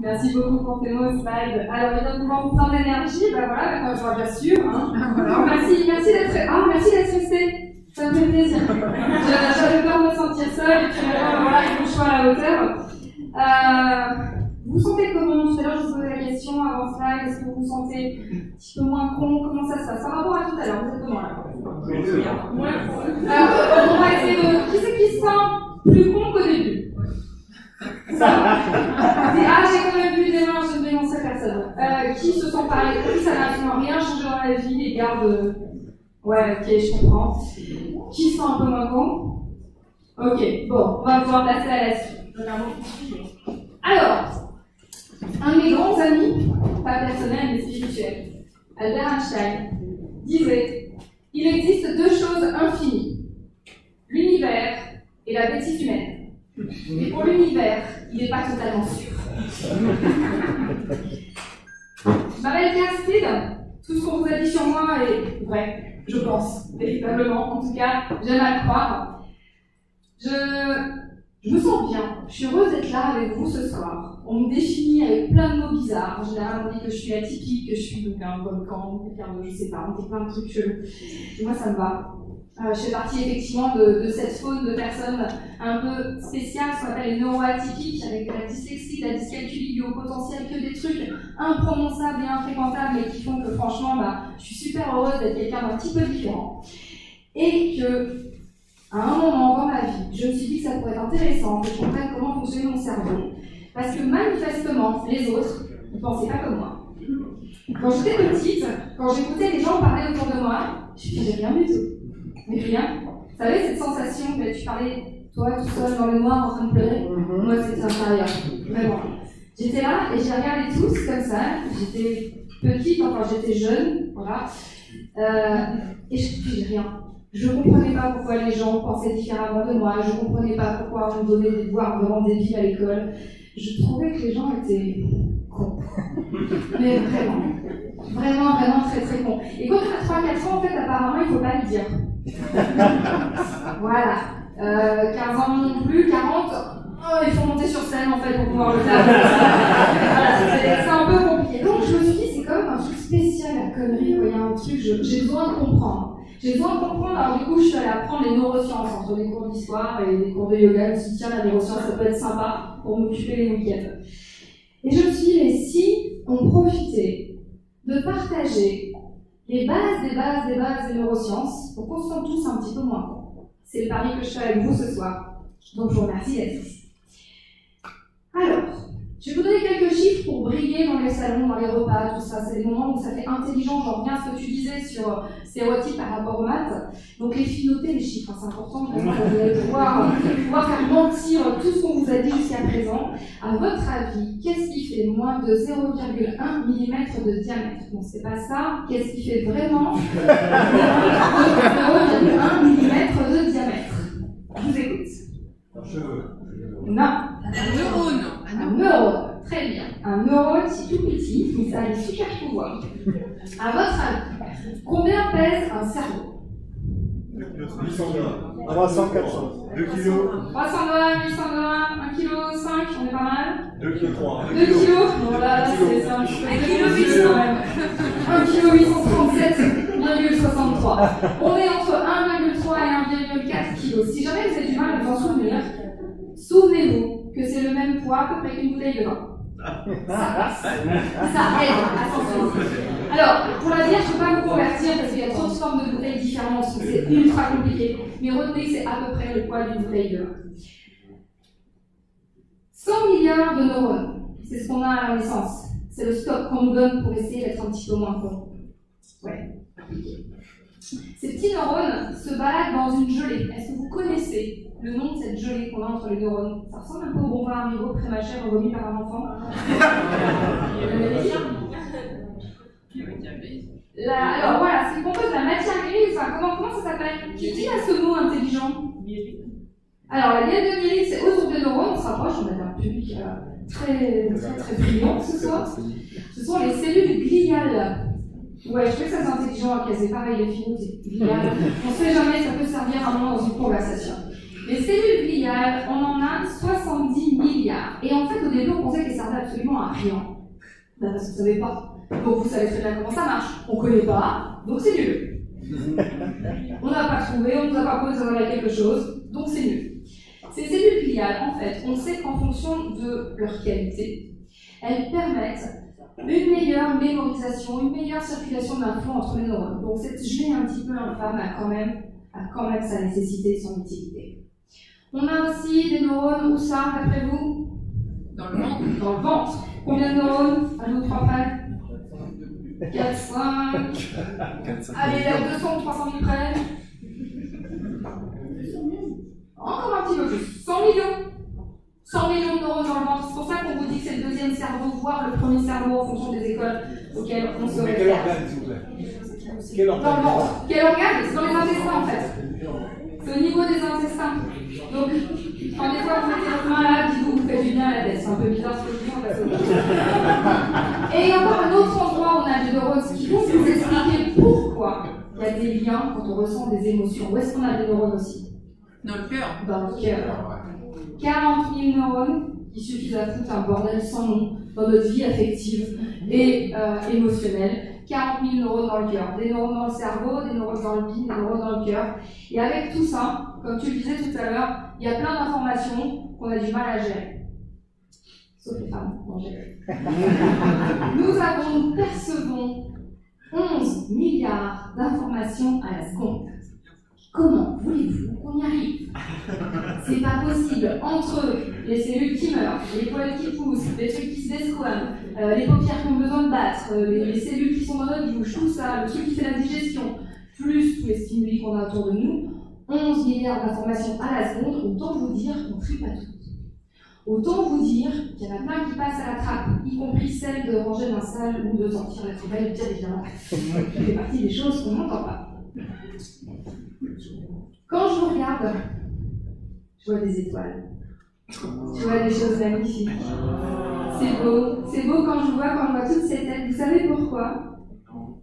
Merci beaucoup pour tes mots, Slide. Alors, il vient de pouvoir vous plein d'énergie, ben voilà, maintenant je vois bien sûr. Hein. Alors, merci d'être resté. Ça me fait plaisir. J'avais peur de me sentir seule, et puis voilà, avec mon choix à la hauteur. Vous vous sentez comment? Tout à l'heure, je vous posais la question avant Slide, est-ce que vous vous sentez un petit peu moins con? Comment ça se passe? Par rapport à tout à l'heure, vous êtes comment là? Alors, on va essayer de... Qui c'est qui se sent plus con qu'au début? Ça va. J'ai quand même vu des mains, je ne dénoncerai personne. Qui se sent pareil, qui ça n'a absolument rien changé dans la vie et garde. Ouais, ok, je comprends. Qui se sent un peu moins con? Ok, bon, on va pouvoir passer à la suite. Alors, un de mes grands amis, pas personnel mais spirituel, Albert Einstein, disait: il existe deux choses infinies, l'univers et la bêtise humaine. Et pour l'univers, il n'est pas totalement sûr. Je m'appelle Kerstine. Tout ce qu'on vous a dit sur moi est vrai, je pense, véritablement. En tout cas, j'aime à le croire. Je me sens bien. Je suis heureuse d'être là avec vous ce soir. On me définit avec plein de mots bizarres. En général, on dit que je suis atypique, que je suis donc un volcan, quelqu'un de, je sais pas, on dit plein de trucs chelous. Et moi, ça me va. Je fais partie effectivement de cette faune de personnes un peu spéciales, ce qu'on appelle les neuroatypiques, avec de la dyslexie, de la dyscalculie, du haut potentiel, que des trucs imprononçables et infréquentables et qui font que franchement, je suis super heureuse d'être quelqu'un d'un petit peu différent. Et que, à un moment dans ma vie, je me suis dit que ça pourrait être intéressant que je comprenne comment fonctionnait mon cerveau. Parce que manifestement, les autres ne pensaient pas comme moi. Quand j'étais petite, quand j'écoutais les gens parler autour de moi, je faisais rien du tout. Mais rien. Vous savez, cette sensation que tu parlais, toi, tout seul, dans le noir, en train de pleurer, moi, c'était intérieur. Vraiment. J'étais là et j'ai regardé tous comme ça. J'étais petite, enfin, j'étais jeune, voilà. Et je ne faisais rien. Je ne comprenais pas pourquoi les gens pensaient différemment de moi. Je ne comprenais pas pourquoi on me donnait des devoirs vraiment débiles à l'école. Je trouvais que les gens étaient cons. Mais vraiment. Vraiment, vraiment très très cons. Et quand on a 3-4 ans, en fait, apparemment, il ne faut pas le dire. Voilà. 15 ans non plus, 40, il faut monter sur scène en fait pour pouvoir le faire. Voilà, c'est un peu compliqué. Donc je me suis dit, c'est quand même un truc spécial la connerie, il y a un truc, j'ai besoin de comprendre. J'ai besoin de comprendre, alors du coup je suis allée apprendre les neurosciences entre des cours d'histoire et des cours de yoga. Je me suis dit, tiens, la neuroscience ça peut être sympa pour m'occuper les week-ends. Et je me suis dit, mais si on profitait de partager les bases des neurosciences pour qu'on se sente tous un petit peu moins cons. C'est le pari que je fais avec vous ce soir. Donc je vous remercie d'être ici. Alors, je vais vous donner quelques chiffres pour briller dans les salons, dans les repas, tout ça. C'est des moments où ça fait intelligent. J'en reviens à ce que tu disais sur stéréotypes par rapport aux maths. Donc les filles, notez les chiffres, c'est important. Vous allez pouvoir faire mentir tout ce qu'on vous a dit jusqu'à présent. À votre avis, qu'est-ce qui fait moins de 0,1 mm de diamètre? Bon, c'est pas ça. Qu'est-ce qui fait vraiment 0,1 mm de diamètre? Je vous écoute. Un cheveu. Non. Un neurone. Un neurone. Très bien. Un neurone, c'est tout petit, mais ça a des super pouvoirs. À votre avis, combien pèse un cerveau? 800 grammes. 300, 400. 2 kilos. 300 grammes, 800 grammes, 1,5 kg, on est pas mal. 2 kilos 3. 2 kilos. Bon là, c'est un kilo 800 quand même. 1 kg 837,63. On est entre 1,3 et 1,4 kg. Si jamais vous avez du mal à vous en souvenir, souvenez-vous que c'est le même poids à peu près qu'une bouteille de vin. Ça aide à s'en souvenir. Alors, pour la bière, je ne peux pas vous convertir parce qu'il y a trop de formes de bouteilles différentes, donc c'est ultra compliqué. Mais retenez que c'est à peu près le poids d'une bouteille de vin. 100 milliards de neurones, c'est ce qu'on a à la naissance. C'est le stock qu'on nous donne pour essayer d'être un petit peu moins con. Ouais, compliqué. Ces petits neurones se baladent dans une gelée. Est-ce que vous connaissez le nom de cette gelée qu'on a entre les neurones? Ça ressemble un peu au bonbon Haribo prémâché revomi par un enfant. Alors voilà, c'est composé de la matière grise. Enfin, comment ça s'appelle? Qui a ce mot intelligent? Alors la liane de myéline, c'est autour des neurones. On se rapproche, on a un public très brillant ce soir. Ce sont les cellules gliales. Ouais, je trouve que ça c'est intelligent à caser. Pareil, les films, c'est gliales. On ne sait jamais, ça peut servir à un moment dans une conversation. Les cellules gliales, on en a 70 milliards. Et en fait, au début, on pensait qu'elle servait absolument à rien. Ben, parce que vous ne savez pas. Donc vous savez très bien comment ça marche. On ne connaît pas, donc c'est nul. On n'a pas trouvé, on ne nous a pas posé à quelque chose, donc c'est nul. Ces cellules gliales, en fait, on sait qu'en fonction de leur qualité, elles permettent une meilleure mémorisation, une meilleure circulation de l'info entre les neurones. Donc cette gelée un petit peu infâme a quand même sa nécessité et son utilité. On a aussi des neurones, où ça, d'après vous? Dans le ventre. Dans le ventre. Combien de neurones? À nous, 3 près? 4, 5. Allez, 200 ou 300 000 près. Encore un petit peu plus. 100 millions. 100 millions de neurones dans le ventre. C'est pour ça qu'on vous dit que c'est le deuxième cerveau, voire le premier cerveau en fonction des écoles auxquelles on se réfère. Quel organe, s'il vous plaît? Quel organe? Dans le ventre. Quel organe? C'est dans les intestins en fait. C'est au niveau des intestins. Donc, quand des fois vous mettez votre main là, dites-vous, vous faites du bien à la tête. C'est un peu bizarre ce que je dis, on passe au autre. Et il y a encore un autre endroit où on a des neurones qui vont vous expliquer pourquoi il y a des liens quand on ressent des émotions. Où est-ce qu'on a des neurones aussi? Dans le cœur. Dans le cœur. 40 000 neurones qui suffisent à foutre un bordel sans nom dans notre vie affective et émotionnelle. 40 000 neurones dans le cœur. Des neurones dans le cerveau, des neurones dans le bide, des neurones dans le cœur. Et avec tout ça, comme tu le disais tout à l'heure, il y a plein d'informations qu'on a du mal à gérer. Sauf les femmes, non, nous percevons 11 milliards d'informations à la seconde. Comment voulez-vous qu'on y arrive? C'est pas possible. Entre les cellules qui meurent, les poils qui poussent, les trucs qui se desquament, les paupières qui ont besoin de battre, les cellules qui sont dans notre bouche, tout ça, le truc qui fait la digestion, plus tous les stimuli qu'on a autour de nous, 11 milliards d'informations à la seconde, autant vous dire qu'on ne trie pas tout. Autant vous dire qu'il y en a plein qui passent à la trappe, y compris celle de ranger d'un salle ou de sortir la poubelle, bien évidemment. Ça fait partie des choses qu'on n'entend pas. Quand je vous regarde, je vois des étoiles. Je vois des choses magnifiques. C'est beau quand je vois toutes ces têtes. Vous savez pourquoi?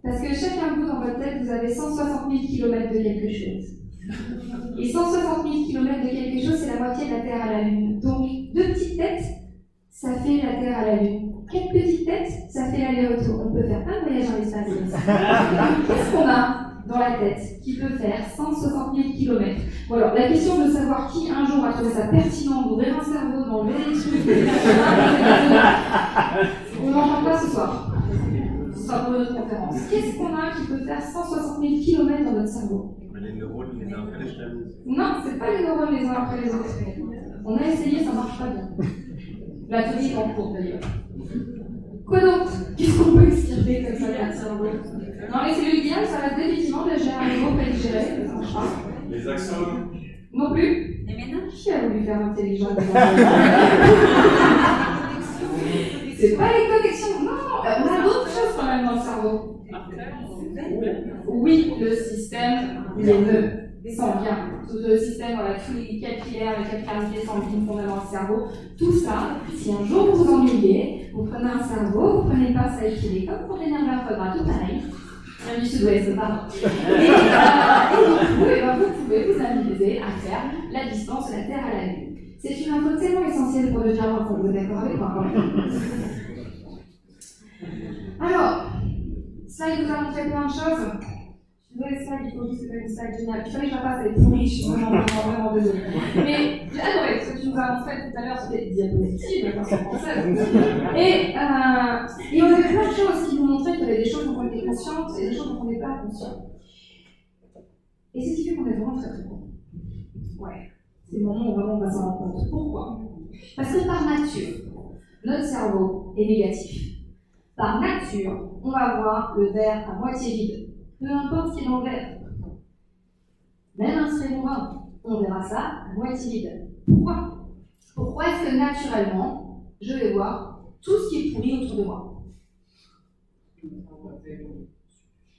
Parce que chacun de vous, dans votre tête, vous avez 160 000 km de quelque chose. Et 160 000 km de quelque chose, c'est la moitié de la Terre à la Lune. Donc, 2 petites têtes, ça fait la Terre à la Lune. 4 petites têtes, ça fait l'aller-retour. On peut faire un voyage dans l'espace comme ça. Qu'est-ce qu'on a dans la tête qui peut faire 160 000 km? Bon alors, la question de savoir qui un jour a trouvé ça pertinent d'ouvrir un cerveau, d'enlever des trucs, on n'en parle pas ce soir. Ce sera pour une autre conférence. Qu'est-ce qu'on a qui peut faire 160 000 km dans notre cerveau? Les neurones, les uns après les autres. Non, c'est pas les neurones les uns après les autres. On a essayé, ça marche pas bien. L'atelier est en cours d'ailleurs. Quoi d'autre? Qu'est-ce qu'on peut extirper comme ça dans le cerveau? Dans les cellules gliales, ça reste définitivement de la gérer à nouveau, pas digérer, ça marche pas. Les axones. Non plus. Les méninges? Qui a voulu faire intelligent? C'est pas les connexions, non, on a d'autres choses quand même dans le cerveau. Oui, le système, les nœuds sanguins, tout le système, voilà, tous les capillaires, les capillaires sanguines qu'on a dans le cerveau, tout ça, si un jour vous vous ennuyez, vous prenez un cerveau, vous prenez pas ça équilibré, comme pour les nerfs infragrains, tout pareil. Du sud-ouest, pardon. Et vous pouvez vous amuser à faire la distance de la Terre à la Lune. C'est une info tellement essentielle pour devenir enfant, vous êtes d'accord avec moi? Alors, slide nous a montré plein de choses. Je suis désolée, slide, il faut juste que c'est une slide géniale. Il fallait que je la fasse, elle est pourrie, je suis vraiment désolée. Mais j'ai adoré ce que tu nous as montré tout à l'heure sur des diapositives, parce que française. Et on avait plein de choses qui nous montraient qu'il y avait des choses dont on était consciente et des choses dont on n'est pas conscient. Et c'est ce qui fait qu'on est vraiment très bon. Ouais. C'est le moment où vraiment on va s'en rendre compte. Pourquoi? Parce que par nature, notre cerveau est négatif. Par nature, on va voir le verre à moitié vide. Peu importe ce qui est dans le verre. Même un très bon vin, on verra ça à moitié vide. Pourquoi? Pourquoi est-ce que naturellement, je vais voir tout ce qui est pourri autour de moi?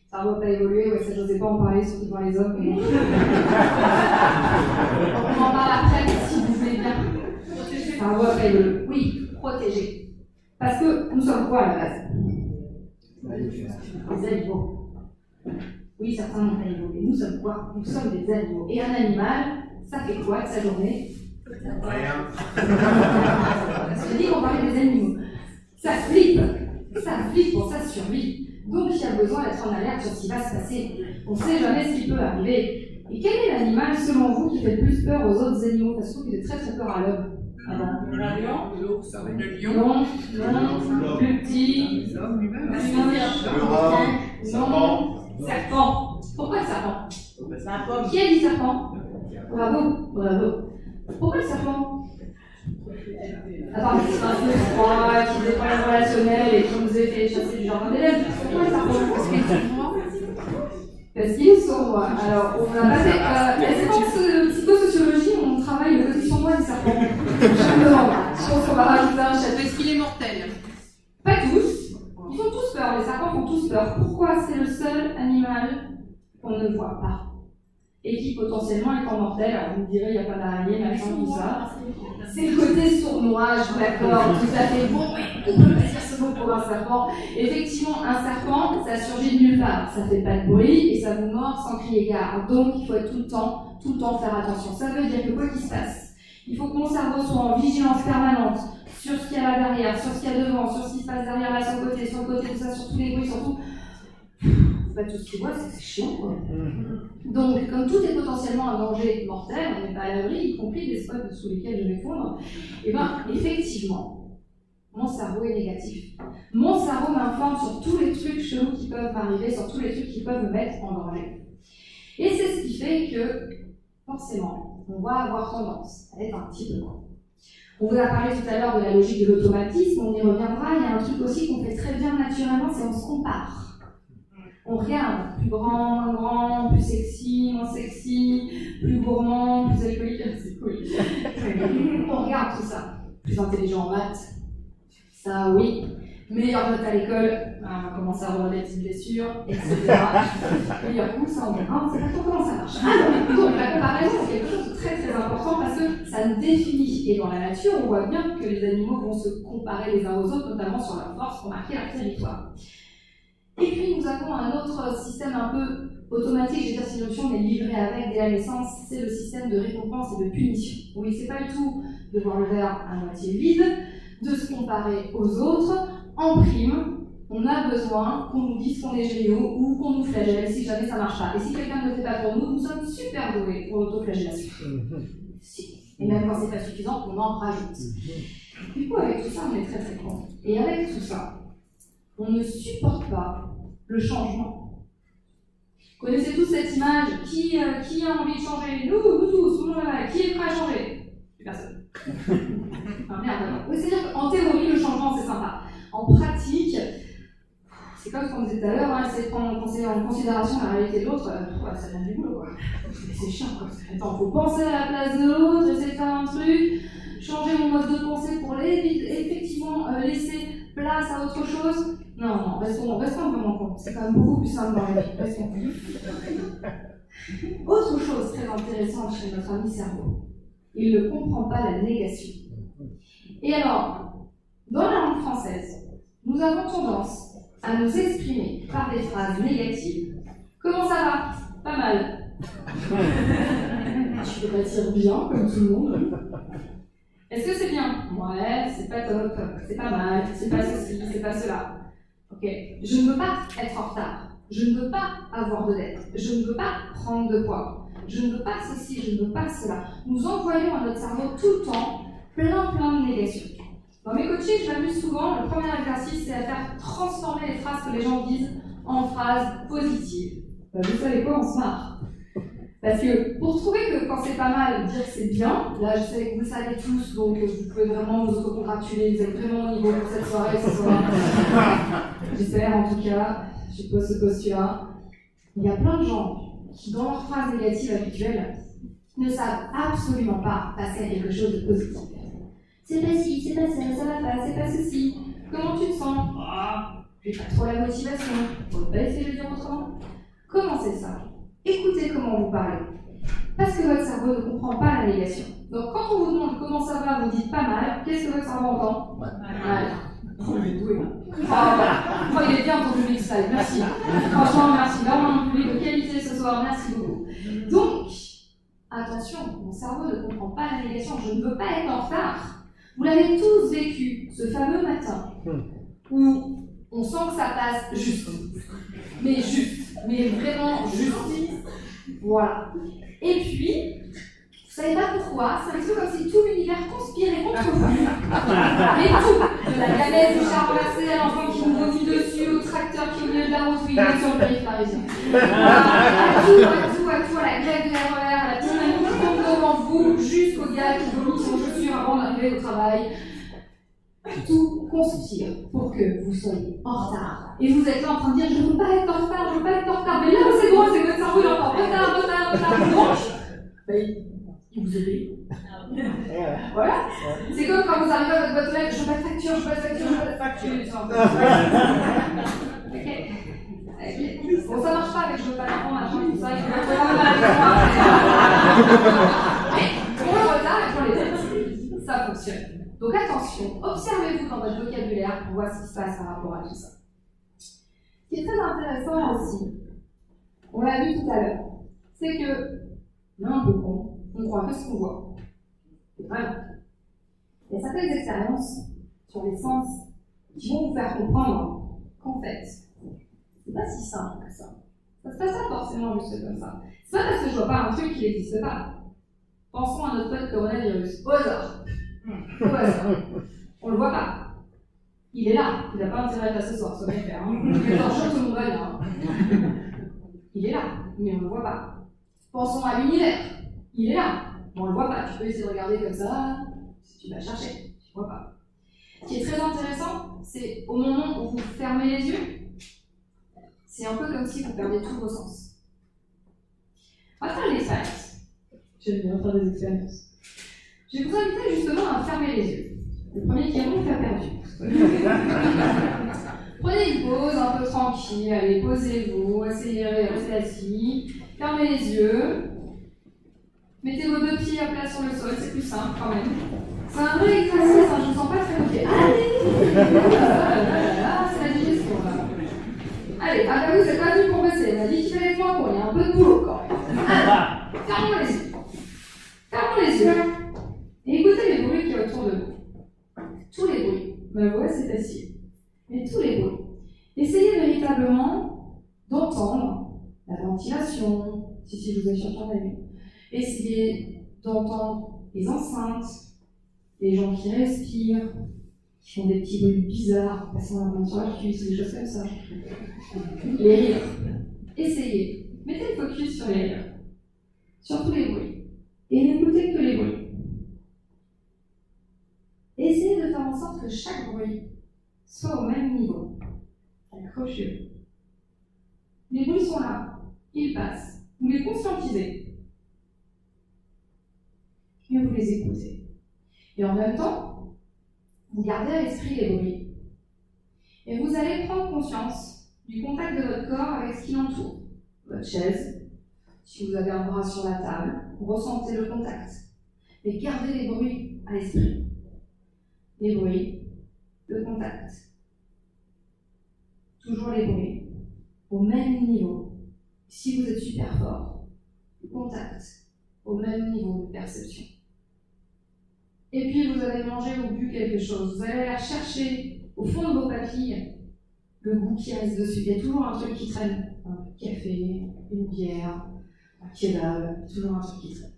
Ça ne va pas évoluer, ouais, ça je n'osais pas en parler, surtout dans les hommes. Mais... on en parle après, si vous voulez bien. Ça va pas évoluer. Oui, protéger. Parce que nous sommes quoi à la base? Des animaux. Oui, certains n'ont pas évolué. Nous sommes quoi? Nous sommes des animaux. Et un animal, ça fait quoi de sa journée? Rien. Je dis qu'on parlait des survie. Donc il y a besoin d'être en alerte sur ce qui va se passer. On ne sait jamais ce qui peut arriver. Et quel est l'animal, selon vous, qui fait le plus peur aux autres animaux? Parce que il fait très très peur à l'homme. Le lion, l'ours, le lion. Non, non, plus petit. L'homme lui-même. Le rat, Non, serpent. Pourquoi le serpent? C'est un pomme. Qui a dit serpent? Bravo, bravo. Pourquoi le serpent? À part que c'est un peu froid, qu'il n'est pas relationnel et qu'on nous ait fait chasser du jardin d'élèves. Pourquoi le serpent? Parce qu'il est sournois. Alors, on a passé. Est-ce qu'en psychosociologie, on travaille le côté sournois des serpents? Je me demande. Je pense qu'on va rajouter un chapitre. Est-ce qu'il est mortel? Pas tous. Ils font tous peur. Les serpents font tous peur. Pourquoi? C'est le seul animal qu'on ne voit pas et qui potentiellement est en mortel. Alors vous me direz, il n'y a pas d'araignée, machin, tout ça. C'est le côté sournois, je suis d'accord, tout à fait bon, mais on peut pas dire ce mot pour un serpent. Effectivement, un serpent, ça surgit de nulle part, ça fait pas de bruit et ça vous mord sans crier gare. Donc il faut être tout le temps faire attention. Ça veut dire que quoi qu'il se passe, il faut que mon cerveau soit en vigilance permanente sur ce qu'il y a là derrière, sur ce qu'il y a devant, sur ce qui se passe derrière là, sur le côté, tout ça, sur tous les bruits, surtout. Pas tout ce qu'ils voient, c'est chiant, quoi. Donc, comme tout est potentiellement un danger mortel, on n'est pas à l'abri, y compris des spots sous lesquels je m'effondre, et bien, effectivement, mon cerveau est négatif. Mon cerveau m'informe sur tous les trucs chelous qui peuvent m'arriver, sur tous les trucs qui peuvent me mettre en danger. Et c'est ce qui fait que, forcément, on va avoir tendance à être un petit peu loin. On vous a parlé tout à l'heure de la logique de l'automatisme, on y reviendra. Il y a un truc aussi qu'on fait très bien naturellement, c'est on se compare. On regarde, plus grand, plus sexy, moins sexy, plus gourmand, plus alcoolique, c'est cool. On regarde tout ça. Plus intelligent en maths, ça oui. Meilleure note à l'école, on va commencer à avoir des petites blessures, etc. Meilleur coup, ça on verra, on ne sait pas trop comment ça marche. Alors, donc la comparaison c'est quelque chose de très très important parce que ça nous définit. Et dans la nature, on voit bien que les animaux vont se comparer les uns aux autres, notamment sur leur force pour marquer leur territoire. Et puis nous avons un autre système un peu automatique, je veux dire si l'option on est livré avec dès la naissance, c'est le système de récompense et de punition. Oui, c'est pas du tout de voir le verre à moitié vide, de se comparer aux autres. En prime, on a besoin qu'on nous dise qu'on est géniaux ou qu'on nous flagelle si jamais ça marche pas. Et si quelqu'un ne le fait pas pour nous, nous sommes super doués pour l'autoflagellation. Si. Et même quand c'est pas suffisant, on en rajoute. Du coup, avec tout ça, on est très très con. Et avec tout ça, on ne supporte pas le changement. Vous connaissez tous cette image, qui a envie de changer? Nous tous, tout le monde là, qui est prêt à changer? Personne. Ah merde, oui, c'est-à-dire qu'en théorie, le changement c'est sympa. En pratique, c'est comme ce qu'on disait tout à l'heure, hein, c'est prendre en considération la réalité de l'autre, ça vient du boulot quoi. C'est chiant quoi. Attends, faut penser à la place de l'autre, essayer de faire un truc, changer mon mode de pensée pour effectivement laisser place à autre chose. Non, restons vraiment compte. C'est quand même beaucoup plus simple dans la vie. Restons. Autre chose très intéressante chez notre ami cerveau, il ne comprend pas la négation. Et alors, dans la langue française, nous avons tendance à nous exprimer par des phrases négatives. Comment ça va? Pas mal. Je peux pas dire bien, comme tout le monde. Est-ce que c'est bien? Ouais, c'est pas top, c'est pas mal, c'est pas ceci, c'est pas cela. Ok, je ne veux pas être en retard, je ne veux pas avoir de dette, je ne veux pas prendre de poids, je ne veux pas ceci, je ne veux pas cela. Nous envoyons à notre cerveau tout le temps plein de négations. Dans mes coachings, je m'amuse souvent, le premier exercice, c'est à faire transformer les phrases que les gens disent en phrases positives. Vous savez quoi, on se marre. Parce que pour trouver que quand c'est pas mal, dire que c'est bien, là je sais que vous le savez tous, donc vous pouvez vraiment vous autocongratuler, vous êtes vraiment au niveau pour cette soirée ce soir. J'espère en tout cas, je pose ce postulat. Il y a plein de gens qui, dans leurs phrases négatives habituelles, ne savent absolument pas passer à quelque chose de positif. C'est pas ci, c'est pas ça, ça va pas, c'est pas ceci. Comment tu te sens? Ah, j'ai pas trop la motivation. Faut pas essayer de le dire autrement. Comment c'est ça? Écoutez comment vous parlez. Parce que votre cerveau ne comprend pas la négation. Donc quand on vous demande comment ça va, vous dites pas mal, qu'est-ce que votre cerveau entend? Mal. Oh, il est doué. Oh, il est bien ton public style, merci. Franchement, merci. Vraiment un public de qualité ce soir, merci beaucoup. Donc, attention, mon cerveau ne comprend pas la négation. Je ne veux pas être en retard. Vous l'avez tous vécu, ce fameux matin où on sent que ça passe juste. Mais juste. Mais vraiment juste. Voilà. Et puis, vous savez pas pourquoi, c'est un petit peu comme si tout l'univers conspirait contre vous. Mais tout. De la galette, du char renversé, à l'enfant qui nous vomit dessus, au tracteur qui est au milieu de la route où il est sur le périph' parisien. À tout, à la grève de RER, à la petite mamie qui tombe devant vous, jusqu'au gars qui vomit son chaussure avant d'arriver au travail. Tout conspire pour que vous soyez en retard. Et vous êtes là en train de dire je ne veux pas être en retard, je ne veux pas être en retard. Mais là c'est drôle, c'est que votre cerveau il entend retard. Donc, il vous obéit. Voilà. C'est comme quand vous arrivez à votre boîte aux lettres, je veux pas de facture, je veux pas de facture, je veux pas de facture. Ok. Bon, ça marche pas avec je veux pas d'enfant, machin, tout ça, il faut pas mais pour le retard et pour les dettes, ça fonctionne. Donc attention, observez-vous dans votre vocabulaire pour voir ce qui se passe par rapport à tout ça. Ce qui est très intéressant là aussi, on l'a vu tout à l'heure, c'est que, on est un peu con, on croit que ce qu'on voit. C'est vrai. Il y a certaines expériences sur les sens qui vont vous faire comprendre qu'en fait, c'est pas si simple que ça. Ça se passe pas forcément juste comme ça. C'est pas parce que je vois pas un truc qui n'existe pas. Pensons à notre pote coronavirus. Au hasard. On le voit pas. Il est là. Il n'a pas intérêt à ce soir, ça va faire. Attention, tout le monde va bien. Il est là, mais on ne le voit pas. Pensons à l'univers. Il est là, mais on ne le voit pas. Tu peux essayer de regarder comme ça, si tu vas chercher. Tu ne vois pas. Ce qui est très intéressant, c'est au moment où vous fermez les yeux, c'est un peu comme si vous perdez tous vos sens. On va faire l'expérience. J'aime bien faire des expériences. Je vais vous inviter justement à fermer les yeux. Le premier qui répond fait perdu. Prenez une pause un peu tranquille, allez, posez-vous, essayez de rester assis, fermez les yeux, mettez vos deux pieds à plat sur le sol, c'est plus simple quand même. C'est un vrai exercice, hein, je ne sens pas très motivé. Allez, c'est la digestion là. Allez, ah vous c'est pas venu pour bosser, on a dit qu'il fallait être moins court, il y a un peu de boulot quand même. Allez, fermons les yeux. Fermons les yeux. Et écoutez les bruits qui sont autour de vous. Tous les bruits. Ma voix c'est facile. Mais tous les bruits. Essayez véritablement d'entendre la ventilation, si vous êtes sur ton avis. Essayez d'entendre les enceintes, les gens qui respirent, qui font des petits bruits bizarres, en passant la main sur la cuisse, des choses comme ça. Les rires. Essayez. Mettez le focus sur les rires. Sur tous les bruits. Et n'écoutez que les bruits. Essayez de faire en sorte que chaque bruit soit au même niveau. Accrochez-vous. Les bruits sont là, ils passent. Vous les conscientisez. Et vous les écoutez. Et en même temps, vous gardez à l'esprit les bruits. Et vous allez prendre conscience du contact de votre corps avec ce qui l'entoure. Votre chaise, si vous avez un bras sur la table, vous ressentez le contact. Mais gardez les bruits à l'esprit. Les bruits, le contact. Toujours les bruits, au même niveau. Si vous êtes super fort, le contact, au même niveau de perception. Et puis vous avez mangé ou bu quelque chose, vous allez aller chercher au fond de vos papilles le goût qui reste dessus. Il y a toujours un truc qui traîne. Un café, une bière, un kebab, toujours un truc qui traîne.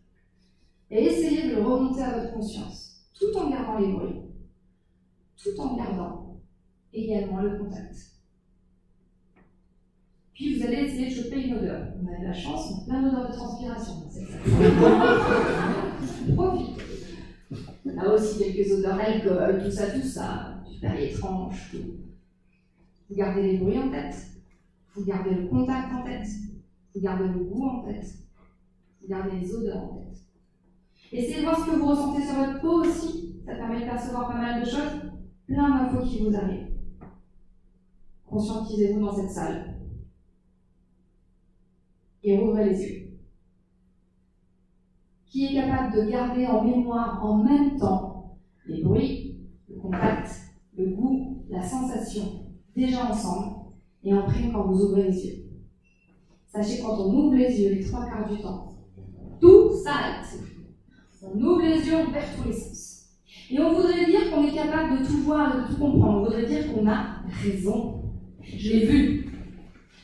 Et essayez de le remonter à votre conscience, tout en gardant les bruits. Tout en gardant également le contact. Puis vous allez essayer de choper une odeur. On a de la chance, on a plein d'odeurs de transpiration. Profitez. On a aussi quelques odeurs d'alcool, tout ça, super étrange, tout. Vous gardez les bruits en tête, vous gardez le contact en tête, vous gardez le goût en tête, vous gardez les odeurs en tête. Essayez de voir ce que vous ressentez sur votre peau aussi, ça permet de percevoir pas mal de choses. Plein d'infos qui vous arrivent. Conscientisez-vous dans cette salle. Et rouvrez les yeux. Qui est capable de garder en mémoire en même temps les bruits, le contact, le goût, la sensation, déjà ensemble, et en prime quand vous ouvrez les yeux. Sachez quand on ouvre les yeux, les 3/4 du temps, tout s'arrête. On ouvre les yeux, on perd tous les sens. Et on voudrait dire qu'on est capable de tout voir et de tout comprendre. On voudrait dire qu'on a raison. Je l'ai vu.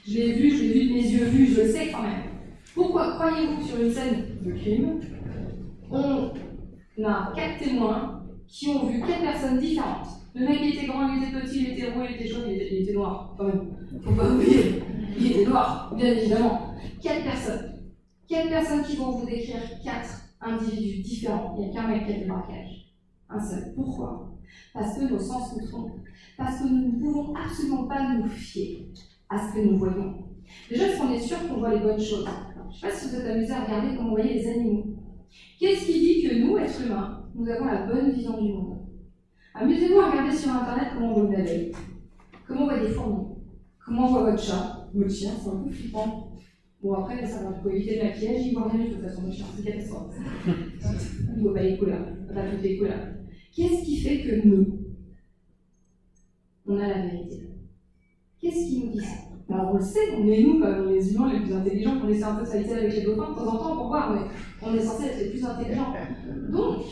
Je l'ai vu de mes yeux vus, je le sais quand même. Pourquoi croyez-vous que sur une scène de crime, on a 4 témoins qui ont vu 4 personnes différentes? Le mec, il était grand, il était petit, il était roux, il était chaud, il était noir, quand même. Faut pas oublier. Il était noir, bien évidemment. 4 personnes. 4 personnes qui vont vous décrire 4 individus différents. Il n'y a qu'un mec qui a fait le braquage. Un seul. Pourquoi? Parce que nos sens nous trompent. Parce que nous ne pouvons absolument pas nous fier à ce que nous voyons. Déjà, est-ce qu'on est sûr qu'on voit les bonnes choses? Je ne sais pas si vous êtes amusé à regarder comment vous voyez les animaux. Qu'est-ce qui dit que nous, êtres humains, nous avons la bonne vision du monde? Amusez-vous à regarder sur Internet comment on voit une abeille, comment on voit des fourmis, comment on voit votre chat, votre chien, c'est un peu flippant. Bon, après, ça va, il faut éviter le maquillage, il ne voit rien de toute façon, le chien, c'est catastrophe. Il ne voit pas les couleurs, pas toutes les couleurs. Qu'est-ce qui fait que nous, on a la vérité? Qu'est-ce qui nous dit ça? Alors on le sait, on est nous, comme les humains les plus intelligents, qu'on essaie un peu de s'allier avec les dauphins de temps en temps pour voir, mais on est censé être les plus intelligents. Donc,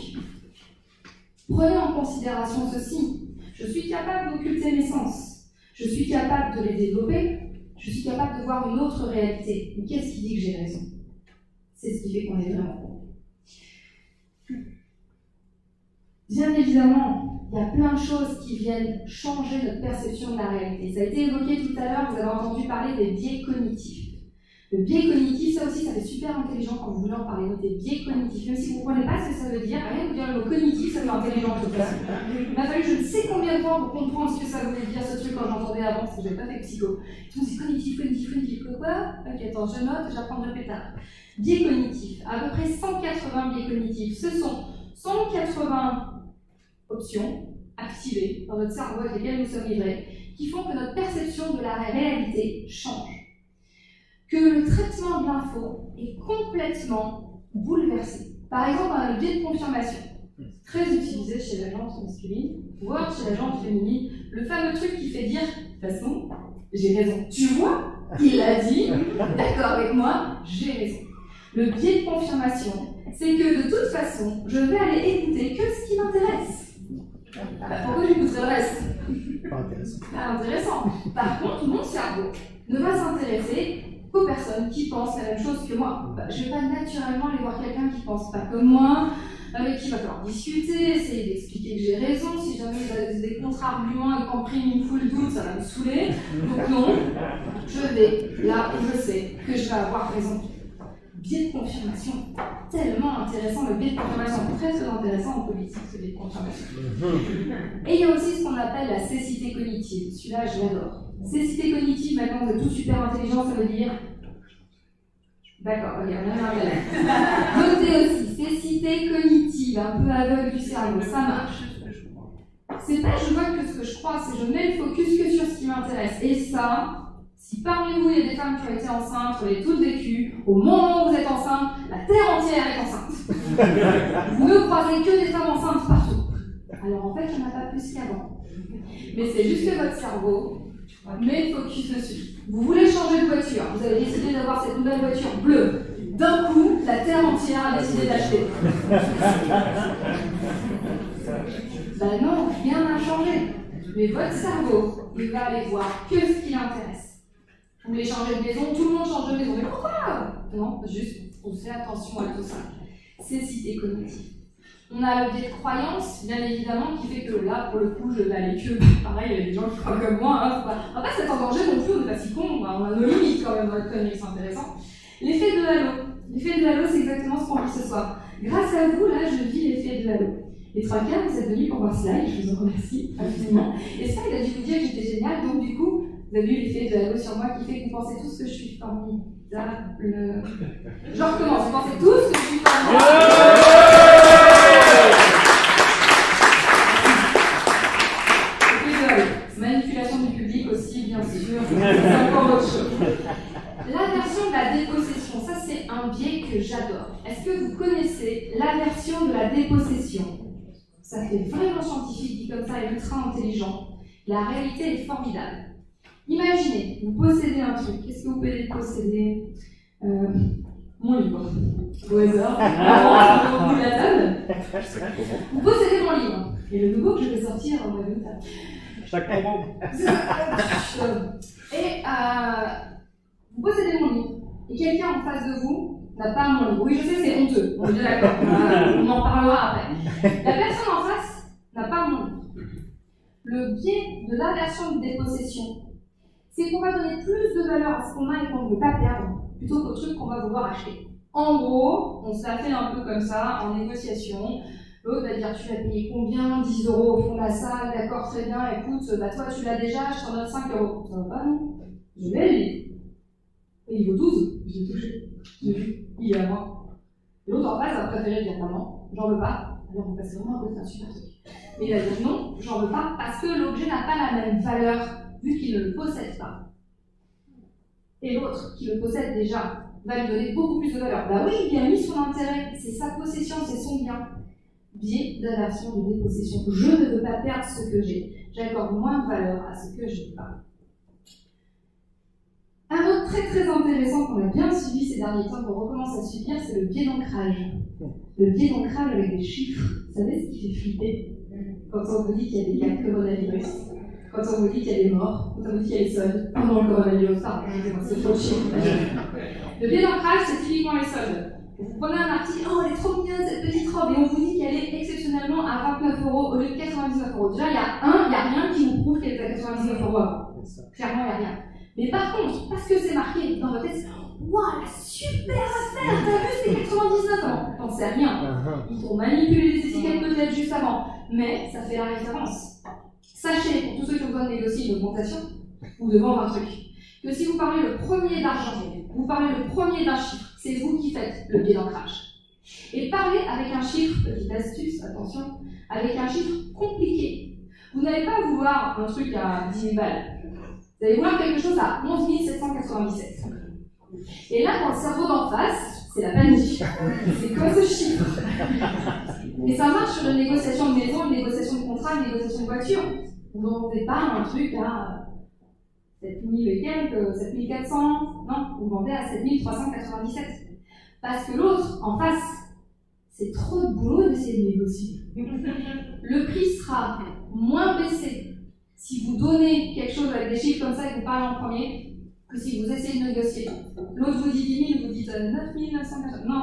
prenez en considération ceci. Je suis capable d'occulter mes sens. Je suis capable de les développer. Je suis capable de voir une autre réalité. Mais qu'est-ce qui dit que j'ai raison? C'est ce qui fait qu'on est vraiment bon. Bien évidemment, il y a plein de choses qui viennent changer notre perception de la réalité. Ça a été évoqué tout à l'heure, vous avez entendu parler des biais cognitifs. Le biais cognitif, ça aussi, ça fait super intelligent quand vous voulez en parler, des biais cognitifs. Même si vous ne comprenez pas ce que ça veut dire, rien que dire le mot cognitif, ça veut intelligent tout ça. Il m'a fallu je ne sais combien de temps pour comprendre ce que ça voulait dire, ce truc, quand j'entendais avant, parce que je n'avais pas fait de psycho. Je me suis dit cognitif, quoi? Ok, attends, je note, j'apprendrai plus tard. Biais cognitifs, à peu près 180 biais cognitifs. Ce sont 180 options activées dans notre cerveau avec lesquelles nous sommes livrés, qui font que notre perception de la réalité change. Que le traitement de l'info est complètement bouleversé. Par exemple, on a le biais de confirmation, très utilisé chez la gente masculine, voire chez la gente féminine, le fameux truc qui fait dire, de toute façon, j'ai raison. Tu vois, il l'a dit, d'accord avec moi, j'ai raison. Le biais de confirmation, c'est que de toute façon, je vais aller écouter que ce qui m'intéresse. Pourquoi j'écouterais le reste? Pas intéressant. Pas intéressant. Par contre, mon cerveau ne va s'intéresser qu'aux personnes qui pensent la même chose que moi. Je ne vais pas naturellement aller voir quelqu'un qui ne pense pas comme moi, avec qui il va falloir discuter, essayer d'expliquer que j'ai raison. Si jamais il y a des contre-arguments et qu'en prime il me fout le doute, ça va me saouler. Donc non, je vais là où je sais que je vais avoir raison. Biais de confirmation, tellement intéressant, le biais de confirmation, très intéressant en politique, ce biais de confirmation. Et il y a aussi ce qu'on appelle la cécité cognitive, celui-là je l'adore. Cécité cognitive, maintenant vous êtes tous super intelligents, ça veut dire... D'accord, ok, on a un galère. Notez aussi, cécité cognitive, un peu aveugle du cerveau, ça marche. C'est pas je vois que ce que je crois, c'est je mets le focus que sur ce qui m'intéresse. Et ça... Si parmi vous, il y a des femmes qui ont été enceintes, vous l'avez toutes vécues, au moment où vous êtes enceinte, la terre entière est enceinte. Vous ne croisez que des femmes enceintes partout. Alors en fait, il n'y en a pas plus qu'avant. Mais c'est juste que votre cerveau met le focus dessus. Vous voulez changer de voiture, vous avez décidé d'avoir cette nouvelle voiture bleue. D'un coup, la terre entière a décidé d'acheter. Ben non, rien n'a changé. Mais votre cerveau, il va aller voir que ce qui l'intéresse. Vous voulez changer de maison, tout le monde change de maison. Mais pourquoi? Non, juste, on fait attention à tout ça. Cécité cognitive. On a le biais de croyance, bien évidemment, qui fait que là, pour le coup, je vais aller que, pareil, il y a des gens qui croient comme moi, hein, on va pas s'être en danger non plus, on n'est pas si con, on a nos limites quand même dans notre connerie, c'est intéressant. L'effet de halo. L'effet de halo, c'est exactement ce qu'on vit ce soir. Grâce à vous, là, je vis l'effet de halo. Les trois quarts, vous êtes venus pour voir Slide, je vous en remercie infiniment. Et Slide a dû vous dire que j'étais géniale, donc du coup, vous avez eu l'effet de halo sur moi qui fait que vous pensez tous que je suis formidable. Je recommence, vous pensez tous que je suis formidable. Manipulation du public aussi, bien sûr, c'est encore autre chose. L'aversion de la dépossession, ça c'est un biais que j'adore. Est-ce que vous connaissez l'aversion de la dépossession? Ça fait vraiment scientifique, dit comme ça, et ultra intelligent. La réalité est formidable. Imaginez, vous possédez un truc. Qu'est-ce que vous pouvez posséder? Mon livre. Au hasard. Au bout de la table. Vous possédez mon livre. Et le nouveau que je vais sortir en mois d'août. Chaque moment. Et vous possédez mon livre, et quelqu'un en face de vous n'a pas mon livre. Oui, je sais, c'est honteux, on est bien d'accord, on en parlera après. La personne en face n'a pas mon livre. Le biais de l'aversion de dépossession, c'est qu'on va donner plus de valeur à ce qu'on a et qu'on ne veut pas perdre, plutôt qu'au truc qu'on va vouloir acheter. En gros, on se la fait un peu comme ça, en négociation. L'autre va dire, tu vas payer combien? 10 € au fond de la salle, d'accord, très bien, écoute, bah toi tu l'as déjà, je t'en donne 5 €. Ça va pas, non? Je l'ai, lui. Et il vaut 12, je l'ai touché. J'ai vu, il est à moi. Et l'autre en face va préférer dire, non, j'en veux pas. Alors on passe vraiment à côté d'un super truc. Mais il va dire, non, j'en veux pas, parce que l'objet n'a pas la même valeur, vu qu'il ne le possède pas. Et l'autre, qui le possède déjà, va lui donner beaucoup plus de valeur. Bah oui, il a mis son intérêt, c'est sa possession, c'est son bien. Biais d'aversion de dépossession. Je ne veux pas perdre ce que j'ai. J'accorde moins de valeur à ce que je n'ai pas. Un autre très très intéressant qu'on a bien suivi ces derniers temps, qu'on recommence à subir, c'est le biais d'ancrage. Le biais d'ancrage avec des chiffres. Vous savez ce qui fait flipper? Quand on vous dit qu'il y a des cas de coronavirus, quand on vous dit qu'il y a des morts, quand on vous dit qu'il y a des soldes pendant le coronavirus, c'est trop de chiffres. Le biais d'ancrage, c'est typiquement les soldes. Vous prenez un article, oh elle est trop mignonne cette petite robe, et on vous dit qu'elle est exceptionnellement à 29 € au lieu de 99 €. Déjà, il n'y a rien qui vous prouve qu'elle est à 99 € avant. Clairement, il n'y a rien. Mais par contre, parce que c'est marqué dans votre tête, waouh, la super affaire, t'as vu, c'est 99 €. T'en sais rien. Ils ont manipulé les étiquettes peut-être juste avant, mais ça fait la référence. Sachez, pour tous ceux qui ont besoin de négocier une augmentation, ou de vendre un truc, que si vous parlez le premier d'argent, vous parlez le premier d'un chiffre, c'est vous qui faites le biais d'ancrage. Et parlez avec un chiffre, petite astuce, attention, avec un chiffre compliqué. Vous n'allez pas vouloir un truc à 10 000 balles. Vous allez vouloir quelque chose à 11 797. Et là, dans le cerveau d'en face, c'est la panique. C'est comme ce chiffre. Et ça marche sur une négociation de maison, une négociation de contrat, une négociation de voiture. Vous ne vendez pas un truc à 7000 et quelques, 7400, non, vous vendez à 7397. Parce que l'autre, en face, c'est trop de boulot d'essayer de négocier. Le prix sera moins baissé si vous donnez quelque chose avec des chiffres comme ça et que vous parlez en premier, que si vous essayez de négocier. L'autre vous dit 10 000, vous dites 9 980. Non,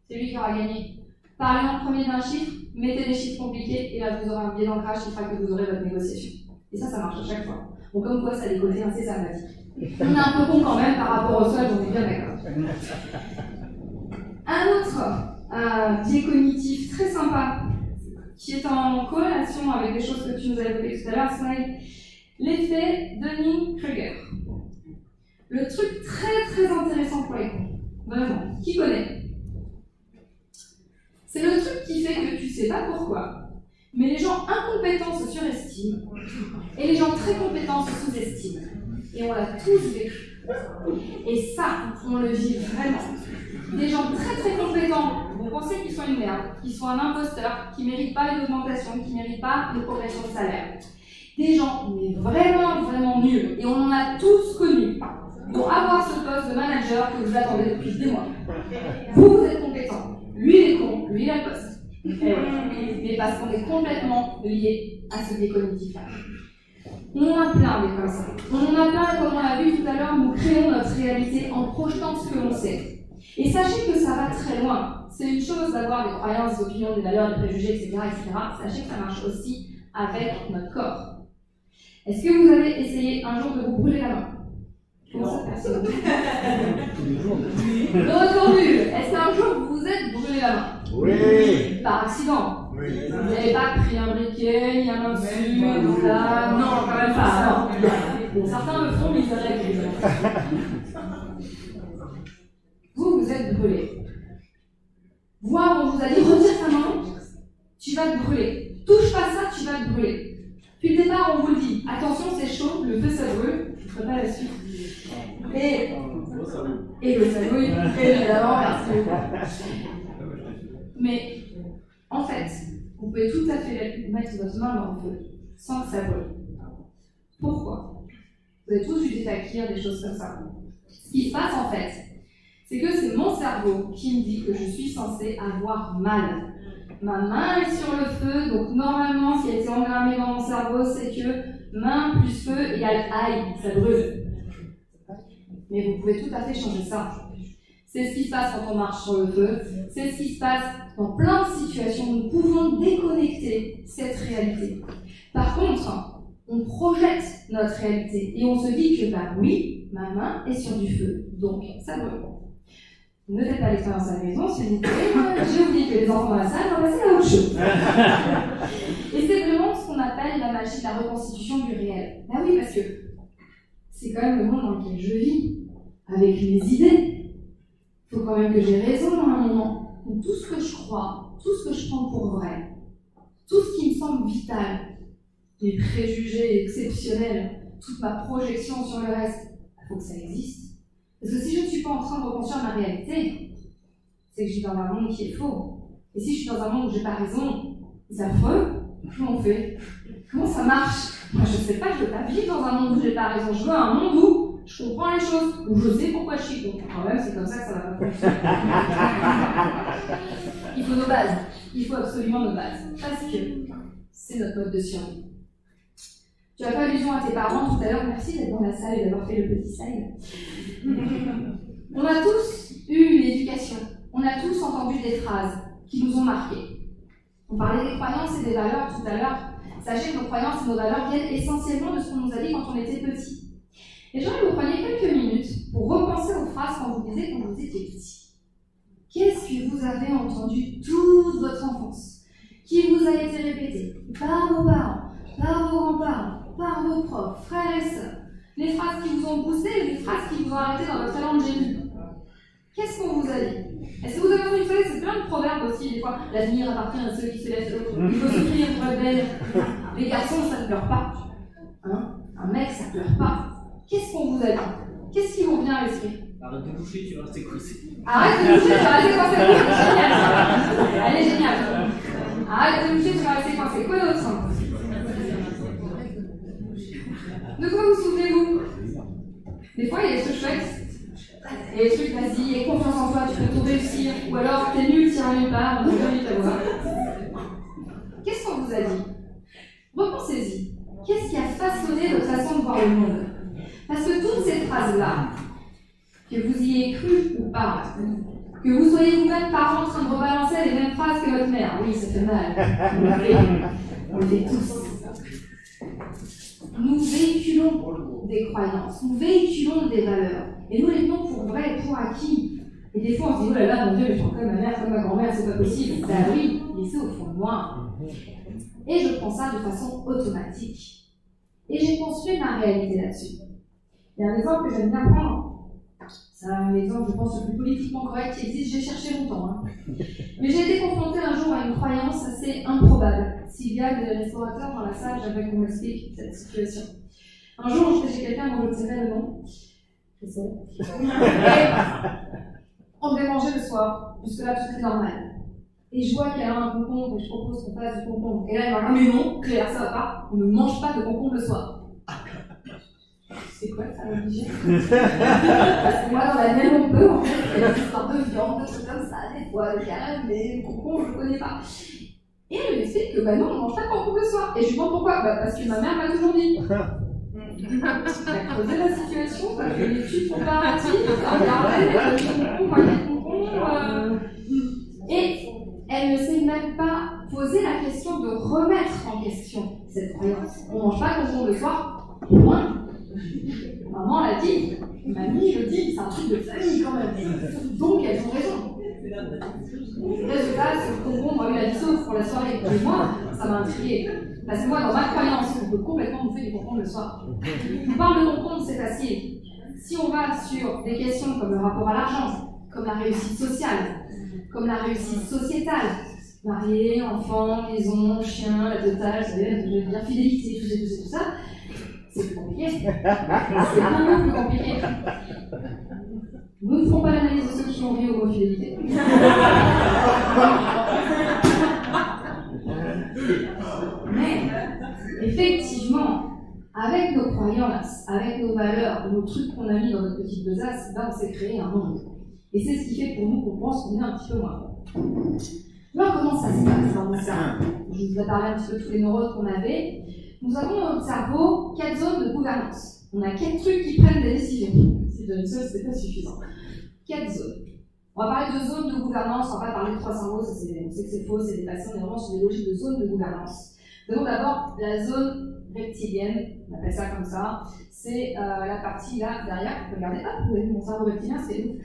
c'est lui qui aura gagné. Parlez en premier d'un chiffre, mettez des chiffres compliqués, et là vous aurez un biais d'ancrage qui fera que vous aurez votre négociation. Et ça marche à chaque fois. Bon, comme quoi, ça a des côtés assez sympathiques. On est un peu con quand même par rapport au sol, on est bien d'accord. Un autre biais cognitif très sympa, qui est en corrélation avec des choses que tu nous as évoquées tout à l'heure, c'est l'effet Dunning-Kruger. Le truc très très intéressant pour les cons, vraiment, qui connaît? C'est le truc qui fait que tu sais pas pourquoi, mais les gens incompétents se surestiment, et les gens très compétents se sous-estiment. Et on l'a tous vécu. Et ça, on le vit vraiment. Des gens très très compétents vont penser qu'ils sont une merde, qu'ils sont un imposteur, qu'ils ne méritent pas une augmentation, qu'ils ne méritent pas une progression de salaire. Des gens, mais vraiment vraiment nuls, et on en a tous connus, vont avoir ce poste de manager que vous attendez depuis des mois. Vous êtes compétent, lui il est con, lui il a le poste. Mais parce qu'on est complètement lié à ce biais cognitif-là. On en a plein des comme ça. On en a plein, comme on l'a vu tout à l'heure, nous créons notre réalité en projetant ce que l'on sait. Et sachez que ça va très loin. C'est une chose d'avoir des croyances, des opinions, des valeurs, des préjugés, etc., etc. Sachez que ça marche aussi avec notre corps. Est-ce que vous avez essayé un jour de vous brûler la main? Comment ça, personne? Retournu. Est-ce qu'un jour vous vous êtes brûlé la main? Oui. Par accident? Oui. Vous n'avez pas pris un briquet, ni un insu, tout ça? Non, quand même pas. Non. Bon, certains le font, mais ils arrêtent. Vous êtes brûlé. Voire on vous a dit retire ta main, tu vas te brûler. Touche pas ça, tu vas te brûler. Puis le départ, on vous le dit, attention c'est chaud, le feu ça brûle, je ne ferai pas la suite. Et le savouille, évidemment, merci beaucoup. Mais en fait, vous pouvez tout à fait mettre votre main dans le feu sans que ça brûle. Pourquoi? Vous avez tous dû défaquir des choses comme ça. Ce qui se passe en fait, c'est que c'est mon cerveau qui me dit que je suis censée avoir mal. ma main est sur le feu, donc normalement, ce qui a été engrammé dans mon cerveau, c'est que main plus feu égale aïe, ça brûle. Mais vous pouvez tout à fait changer ça. C'est ce qui se passe quand on marche sur le feu, c'est ce qui se passe dans plein de situations. Nous pouvons déconnecter cette réalité. Par contre, on projette notre réalité et on se dit que, bah oui, ma main est sur du feu, donc ça brûle. Ne faites pas l'expérience à la maison, s'il vous plaît. J'ai oublié que les enfants dans la salle, on va passer à autre chose. Et c'est vraiment ce qu'on appelle la magie de la reconstitution du réel. Bah oui, parce que c'est quand même le monde dans lequel je vis, avec mes idées. Il faut quand même que j'ai raison à un moment. Donc tout ce que je crois, tout ce que je prends pour vrai, tout ce qui me semble vital, les préjugés exceptionnels, toute ma projection sur le reste, il faut que ça existe. Parce que si je ne suis pas en train de reconstruire ma réalité, c'est que je suis dans un monde qui est faux. Et si je suis dans un monde où j'ai pas raison, c'est affreux. Comment on fait? Comment ça marche? Moi, je sais pas, je veux pas vivre dans un monde où j'ai pas raison. Je veux un monde où je comprends les choses, où je sais pourquoi je suis con. Quand même, c'est comme ça que ça va pas fonctionner. Il faut nos bases. Il faut absolument nos bases. Parce que c'est notre mode de survie. Tu as fait allusion à tes parents tout à l'heure. Merci d'être dans la salle et d'avoir fait le petit slide. On a tous eu une éducation. On a tous entendu des phrases qui nous ont marqués. On parlait des croyances et des valeurs tout à l'heure. Sachez que nos croyances et nos valeurs viennent essentiellement de ce qu'on nous a dit quand on était petit. Et j'aimerais que vous preniez quelques minutes pour repenser aux phrases qu'on vous disait quand vous étiez petit. Qu'est-ce que vous avez entendu toute votre enfance, qui vous a été répété par vos parents, par vos grands-parents, par vos profs, frères et sœurs, les phrases qui vous ont poussé et les phrases qui vous ont arrêté dans votre élan de génie. Qu'est-ce qu'on vous a dit? Est-ce que vous avez entendu, vous savez, c'est plein de proverbes aussi, des fois, l'avenir appartient à ceux qui se lèvent tôt. Il faut souffrir pour être belle. Les garçons, ça ne pleure pas. Hein? Un mec, ça ne pleure pas. Qu'est-ce qu'on vous a dit? Qu'est-ce qui vous vient à l'esprit? Arrête de boucher, tu vas rester coincé. Arrête de boucher, tu vas rester coincé. Génial. Elle est géniale. Arrête de boucher, tu vas rester coincé. Quoi d'autre? De quoi vous souvenez-vous? Des fois, il y a des trucs chouettes. Et les trucs, vas-y, aie confiance en toi, tu peux tout réussir. Ou alors, t'es nul, t'iras nulle part, on peut vite avoir. Qu'est-ce qu'on vous a dit? Repensez-y. Qu'est-ce qui a façonné votre façon de voir le monde? Parce que toutes ces phrases-là, que vous y ayez cru ou pas, que vous soyez vous-même parents en train de rebalancer les mêmes phrases que votre mère, oui, ça fait mal. On le fait tous. Nous véhiculons des croyances, nous véhiculons des valeurs, et nous les tenons pour vrai et pour acquis. Et des fois on se dit, oh là là, mon Dieu, mais je suis comme ma mère, comme ma grand-mère, c'est pas possible. Ben oui, mais c'est au fond de moi. Et je prends ça de façon automatique. Et j'ai construit ma réalité là-dessus. Il y a un exemple que j'aime bien prendre. C'est un exemple, je pense, le plus politiquement correct qui existe. J'ai cherché longtemps. Hein. Mais j'ai été confrontée un jour à une croyance assez improbable. S'il y a des restaurateurs dans la salle, j'aimerais qu'on m'explique cette situation. Un jour, j'étais chez quelqu'un dont je ne sais pas le nom. Je sais. Et on devait manger le soir. Jusque-là, tout est normal. Et je vois qu'elle a un concombre et je propose qu'on fasse du concombre. Et là, elle m'a dit, mais non, Claire, ça va pas. On ne mange pas de concombre le soir. C'est quoi ça, la religion? Parce que moi, dans la même on peut, en fait, il y a des histoires de viande, de trucs comme ça, des fois, de carême, mais concombre, je ne connais pas. Et elle m'explique que, bah non, on ne mange pas de concombre le soir. Et je lui demande pourquoi? Bah, parce que ma mère m'a toujours dit. Elle a creusé la situation, elle a fait une étude comparative, elle a regardé, le concombre, et elle ne s'est même pas posé la question de remettre en question cette croyance. On ne mange pas de concombre le soir, point. Maman l'a dit, mamie le dit, c'est un truc de famille quand même. Donc elles ont raison. Résultat, ce concombre a eu la sauce pour la soirée. Et moi, ça m'a intriguée. Parce que moi, dans ma croyance, on peut complètement bouffer du concombre le soir. On parle de concombre, c'est facile. Si on va sur des questions comme le rapport à l'argent, comme la réussite sociale, comme la réussite sociétale, marié, enfant, maison, chien, la totale, vous savez, je veux dire fidélité, tout ça, c'est plus compliqué. C'est beaucoup plus compliqué. Nous ne ferons pas l'analyse de ceux qui ont vu au mot fidélité. Mais, effectivement, avec nos croyances, avec nos valeurs, nos trucs qu'on a mis dans notre petite besace, là on s'est créé un monde. Et c'est ce qui fait pour nous qu'on pense qu'on est un petit peu moins. Alors, comment ça se passe dans le cerveau? Je vous ai parlé un petit peu de tous les neurones qu'on avait. Nous avons dans notre cerveau 4 zones de gouvernance. On a 4 trucs qui prennent des décisions. Si je donne ça, c'est pas suffisant. 4 zones. On va parler de zones de gouvernance, on va pas parler de 3 cerveaux, on sait que c'est faux, c'est dépassé, on est vraiment sur des logiques de zones de gouvernance. Donc d'abord, la zone reptilienne, on appelle ça comme ça, c'est la partie là, derrière, vous pouvez regarder, hop, vous avez vu mon cerveau reptilien, c'est ouf.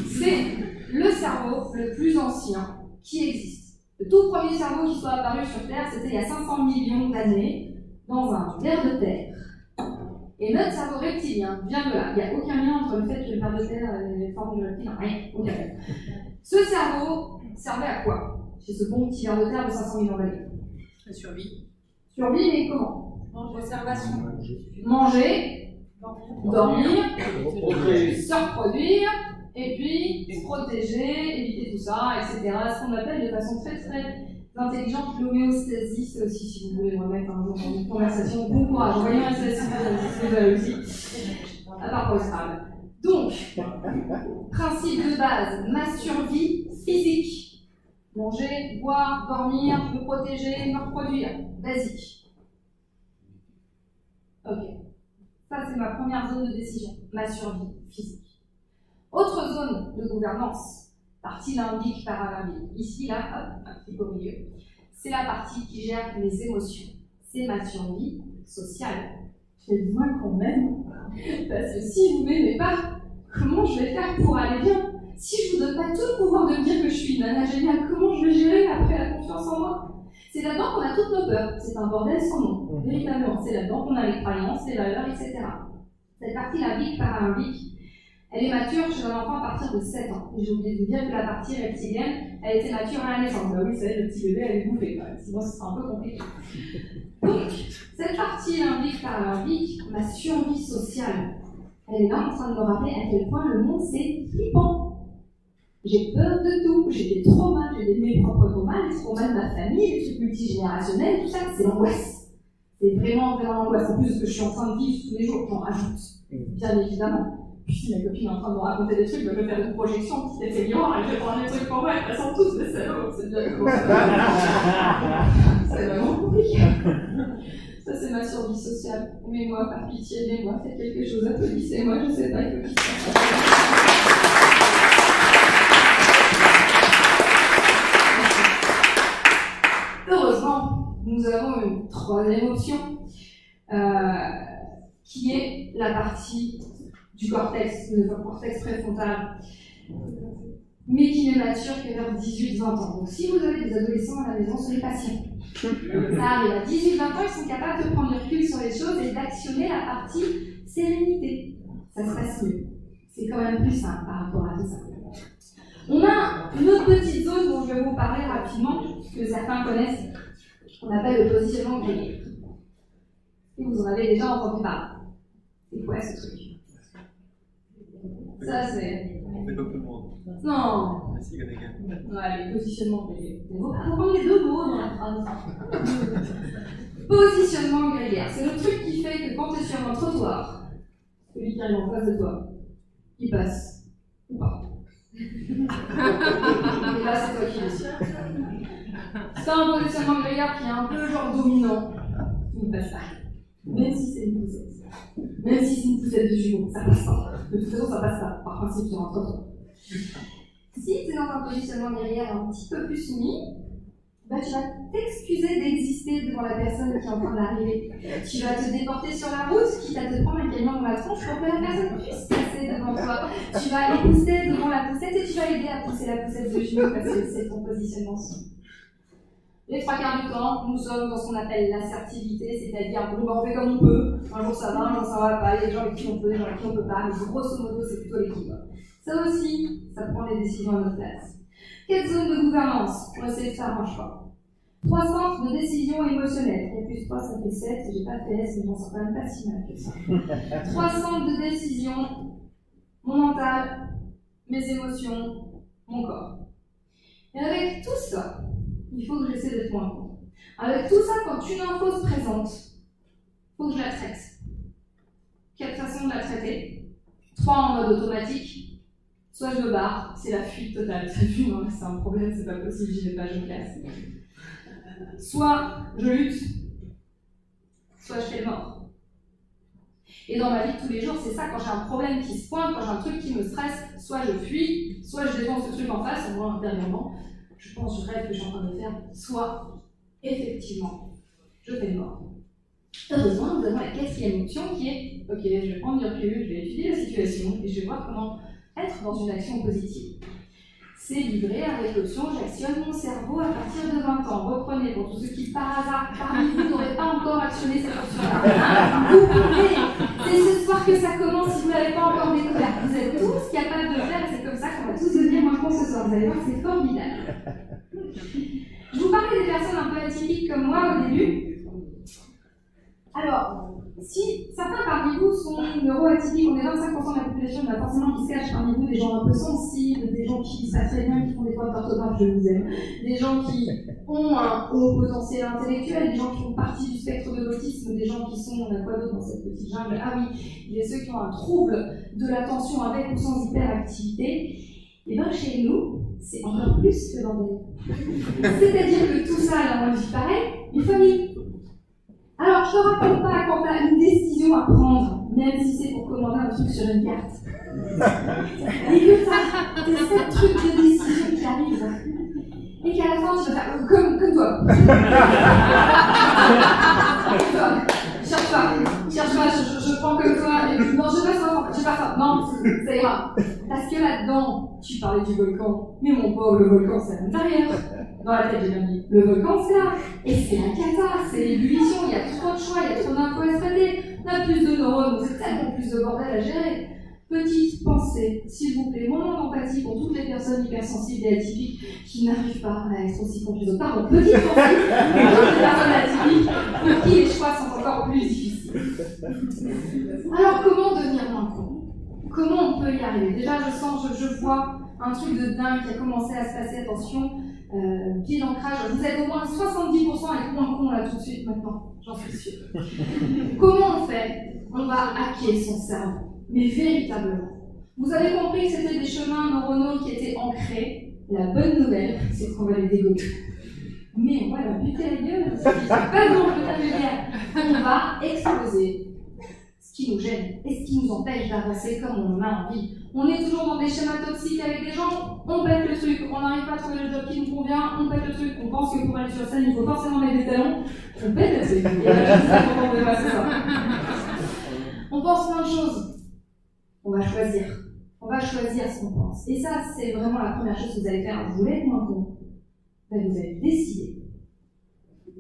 C'est le cerveau le plus ancien qui existe. Le tout premier cerveau qui soit apparu sur Terre, c'était il y a 500 millions d'années, dans un ver de terre. Et notre cerveau reptilien vient de là. Il n'y a aucun lien entre le fait que le ver de terre et les formes du reptile, rien, aucun lien. Ce cerveau servait à quoi? Chez ce bon petit ver de terre de 500 millions d'années. La survie. Survie, mais comment? Conservation. Manger, dormir, se reproduire, et puis se protéger, éviter tout ça, etc. Ce qu'on appelle de façon très très intelligente l'homéostasie, c'est aussi, si vous voulez me remettre un jour dans une conversation, bon courage, voyons ça si vous avez aussi, à part pas grave. Donc, principe de base, ma survie physique. Manger, boire, dormir, me protéger, me reproduire. Basique. Ok. Ça, c'est ma première zone de décision, ma survie physique. Autre zone de gouvernance, partie limbique, paralimbique. Ici, là, hop, un petit peu au milieu. C'est la partie qui gère les émotions. C'est ma survie sociale. J'ai besoin qu'on m'aime. Parce que si vous ne m'aimez pas, comment je vais faire pour aller bien? Si je vous donne pas tout le pouvoir de me dire que je suis une nana géniale, comment je vais gérer après la confiance en moi? C'est là-dedans qu'on a toutes nos peurs. C'est un bordel sans nom. Véritablement, c'est là-dedans qu'on a les croyances, les valeurs, etc. Cette partie limbique, paralimbique, elle est mature chez un enfant à partir de 7 ans. Et j'ai oublié de vous dire que la partie reptilienne, elle était mature à la naissance. Bah oui, vous savez, le petit bébé, elle est bouffée, quand même. Sinon, ce sera un peu compliqué. Donc, cette partie limbique, paralimbique, ma survie sociale, elle est là en train de me rappeler à quel point le monde, c'est flippant. J'ai peur de tout, j'ai des traumas, j'ai mes propres traumas, les traumas de ma famille, les trucs multigénérationnels, tout ça, c'est l'angoisse. C'est vraiment, vraiment l'angoisse. En plus de ce que je suis en train de vivre tous les jours, j'en rajoute, bien évidemment. Puis si ma copine est en train de me raconter des trucs, je vais faire une projection, petit effet miroir, et je vais prendre des trucs pour moi, et elles sont tous des salauds, c'est bien cool. C'est vraiment compliqué. Ça, c'est ma survie sociale. Aimez-moi, par pitié, aimez-moi, faites quelque chose, applaudissez-moi, je sais pas, il faut qu'il se passe. Heureusement, nous avons une troisième option, qui est la partie du cortex, le cortex préfrontal, mais qui n'est mature que vers 18-20 ans. Donc si vous avez des adolescents à la maison, soyez patients. Ça arrive à 18-20 ans, ils sont capables de prendre du recul sur les choses et d'actionner la partie sérénité. Ça se passe mieux. C'est quand même plus simple par rapport à tout ça. On a une autre petite zone dont je vais vous parler rapidement, que certains connaissent, qu'on appelle le positionnement grillé. Et vous en avez déjà entendu parler. C'est quoi ce truc? Ça, c'est... On fait comme tout le monde. Non. Si, Ouais, les positionnements grillés. Il faut prendre les deux mots dans la phrase. Positionnement grillé. C'est le truc qui fait que quand tu es sur un trottoir, celui qui arrive en face de toi, il passe ou pas. Et là, c'est toi qui décides. C'est un positionnement grillard qui est un peu genre dominant. Il ne passe pas. Même si c'est une poussette. Même si c'est une poussette de jumeaux, ça passe pas. De toute façon, ça passe pas, par principe, sur un trottoir. Si tu es dans un positionnement grillard un petit peu plus soumis, bah, tu vas t'excuser d'exister devant la personne qui est en train d'arriver. Tu vas te déporter sur la route, quitte à te prendre un camion dans la tronche pour que la personne puisse passer devant toi. Tu vas aller pousser devant la poussette et tu vas aider à pousser la poussette de jumeaux parce que c'est ton positionnement soumis. Les 3 quarts du temps, nous sommes dans ce qu'on appelle l'assertivité, c'est-à-dire bon, on fait comme on peut, un jour ça va, un jour ça va pas, il y a des gens avec qui on peut, des gens avec qui on peut pas, mais grosso modo c'est plutôt l'équilibre. Ça aussi, ça prend les décisions à notre place. 4 zones de gouvernance, on va essayer de faire un choix. 3 centres de décision émotionnelle, et plus 3 ça fait 7, j'ai pas fait S, mais j'en sens quand même pas si mal que ça. 3 centres de décision, mon mental, mes émotions, mon corps. Et avec tout ça, il faut que j'essaie d'être moins con. Avec tout ça, quand une info se présente, il faut que je la traite. 4 façons de la traiter. 3 en mode automatique, soit je me barre, c'est la fuite totale. T'as vu, non, c'est un problème, c'est pas possible, j'y vais pas, je me casse. Soit je lutte, soit je fais le mort. Et dans ma vie de tous les jours, c'est ça, quand j'ai un problème qui se pointe, quand j'ai un truc qui me stresse, soit je fuis, soit je défonce ce truc en face, moi intérieurement, je pense, je rêve que je suis en train de faire, soit, effectivement, je fais le mort. Heureusement, nous avons la quatrième option qui est, ok, je vais prendre du recul, je vais étudier la situation et je vais voir comment être dans une action positive. C'est livré avec l'option j'actionne mon cerveau à partir de 20 ans. Reprenez pour tous ceux qui, par hasard, parmi vous, n'auraient pas encore actionné cette option-là. Vous pouvez. C'est ce soir que ça commence si vous ne l'avez pas encore découvert. Vous êtes tous capables de le faire et c'est comme ça qu'on va tous devenir moins cons ce soir. Vous allez voir, c'est formidable. Je vous parlais des personnes un peu atypiques comme moi au début. Alors, si certains parmi vous sont neuroatypiques, on est 25% de la population, il y en a forcément qui se cachent parmi vous, des gens un peu sensibles, des gens qui savent très bien, qui font des fautes d'orthographe, je vous aime, des gens qui ont un haut potentiel intellectuel, des gens qui font partie du spectre de l'autisme, des gens qui sont, on a quoi d'autre dans cette petite jungle? Ah oui, il y a ceux qui ont un trouble de l'attention avec ou sans hyperactivité. Et bien chez nous, c'est encore plus que dans des... C'est-à-dire que tout ça, dans une vie pareille, une famille. Alors, je te raconte pas quand tu as une décision à prendre, même si c'est pour commander un truc sur une carte. Et que tu as 7 trucs de décision qui arrivent. Et qu'à la fin, tu vas faire comme toi. Cherche pas, je prends comme toi. Et puis, non, j'ai pas ça. Non, ça ira. Parce que là-dedans, tu parlais du volcan. Mais mon pauvre, le volcan, c'est à l'intérieur. Dans la tête, j'ai bien dit, le volcan, c'est là. Et c'est la cata, c'est l'ébullition, il y a trop de choix, il y a trop d'infos à se traiter. On a plus de neurones, c'est tellement plus de bordel à gérer. Petite pensée, s'il vous plaît, moment d'empathie pour toutes les personnes hypersensibles et atypiques qui n'arrivent pas à être aussi confuses. Pardon, petite pensée pour toutes les personnes atypiques pour qui les choix sont encore plus difficiles. Alors, comment devenir moins con? Comment on peut y arriver? Déjà, je vois un truc de dingue qui a commencé à se passer, attention. Pied d'ancrage, vous êtes au moins 70% avec moins con là tout de suite maintenant, j'en suis sûre. Comment on fait? On va hacker son cerveau, mais véritablement. Vous avez compris que c'était des chemins neuronaux qui étaient ancrés. La bonne nouvelle, c'est qu'on va les dégommer. Mais on va leur buter la gueule, c'est pas dans le tas de guerre. On va exploser ce qui nous gêne et ce qui nous empêche d'avancer comme on en a envie. On est toujours dans des schémas toxiques avec des gens, on pète le truc, on n'arrive pas à trouver le job qui nous convient, on pète le truc, on pense que pour aller sur scène, il faut forcément mettre des talons, on pète le truc. Et là, je suis très contente de passer ça. On pense plein de choses. On va choisir ce qu'on pense. Et ça, c'est vraiment la première chose que vous allez faire. Vous voulez être moins con? Ben, vous allez décider.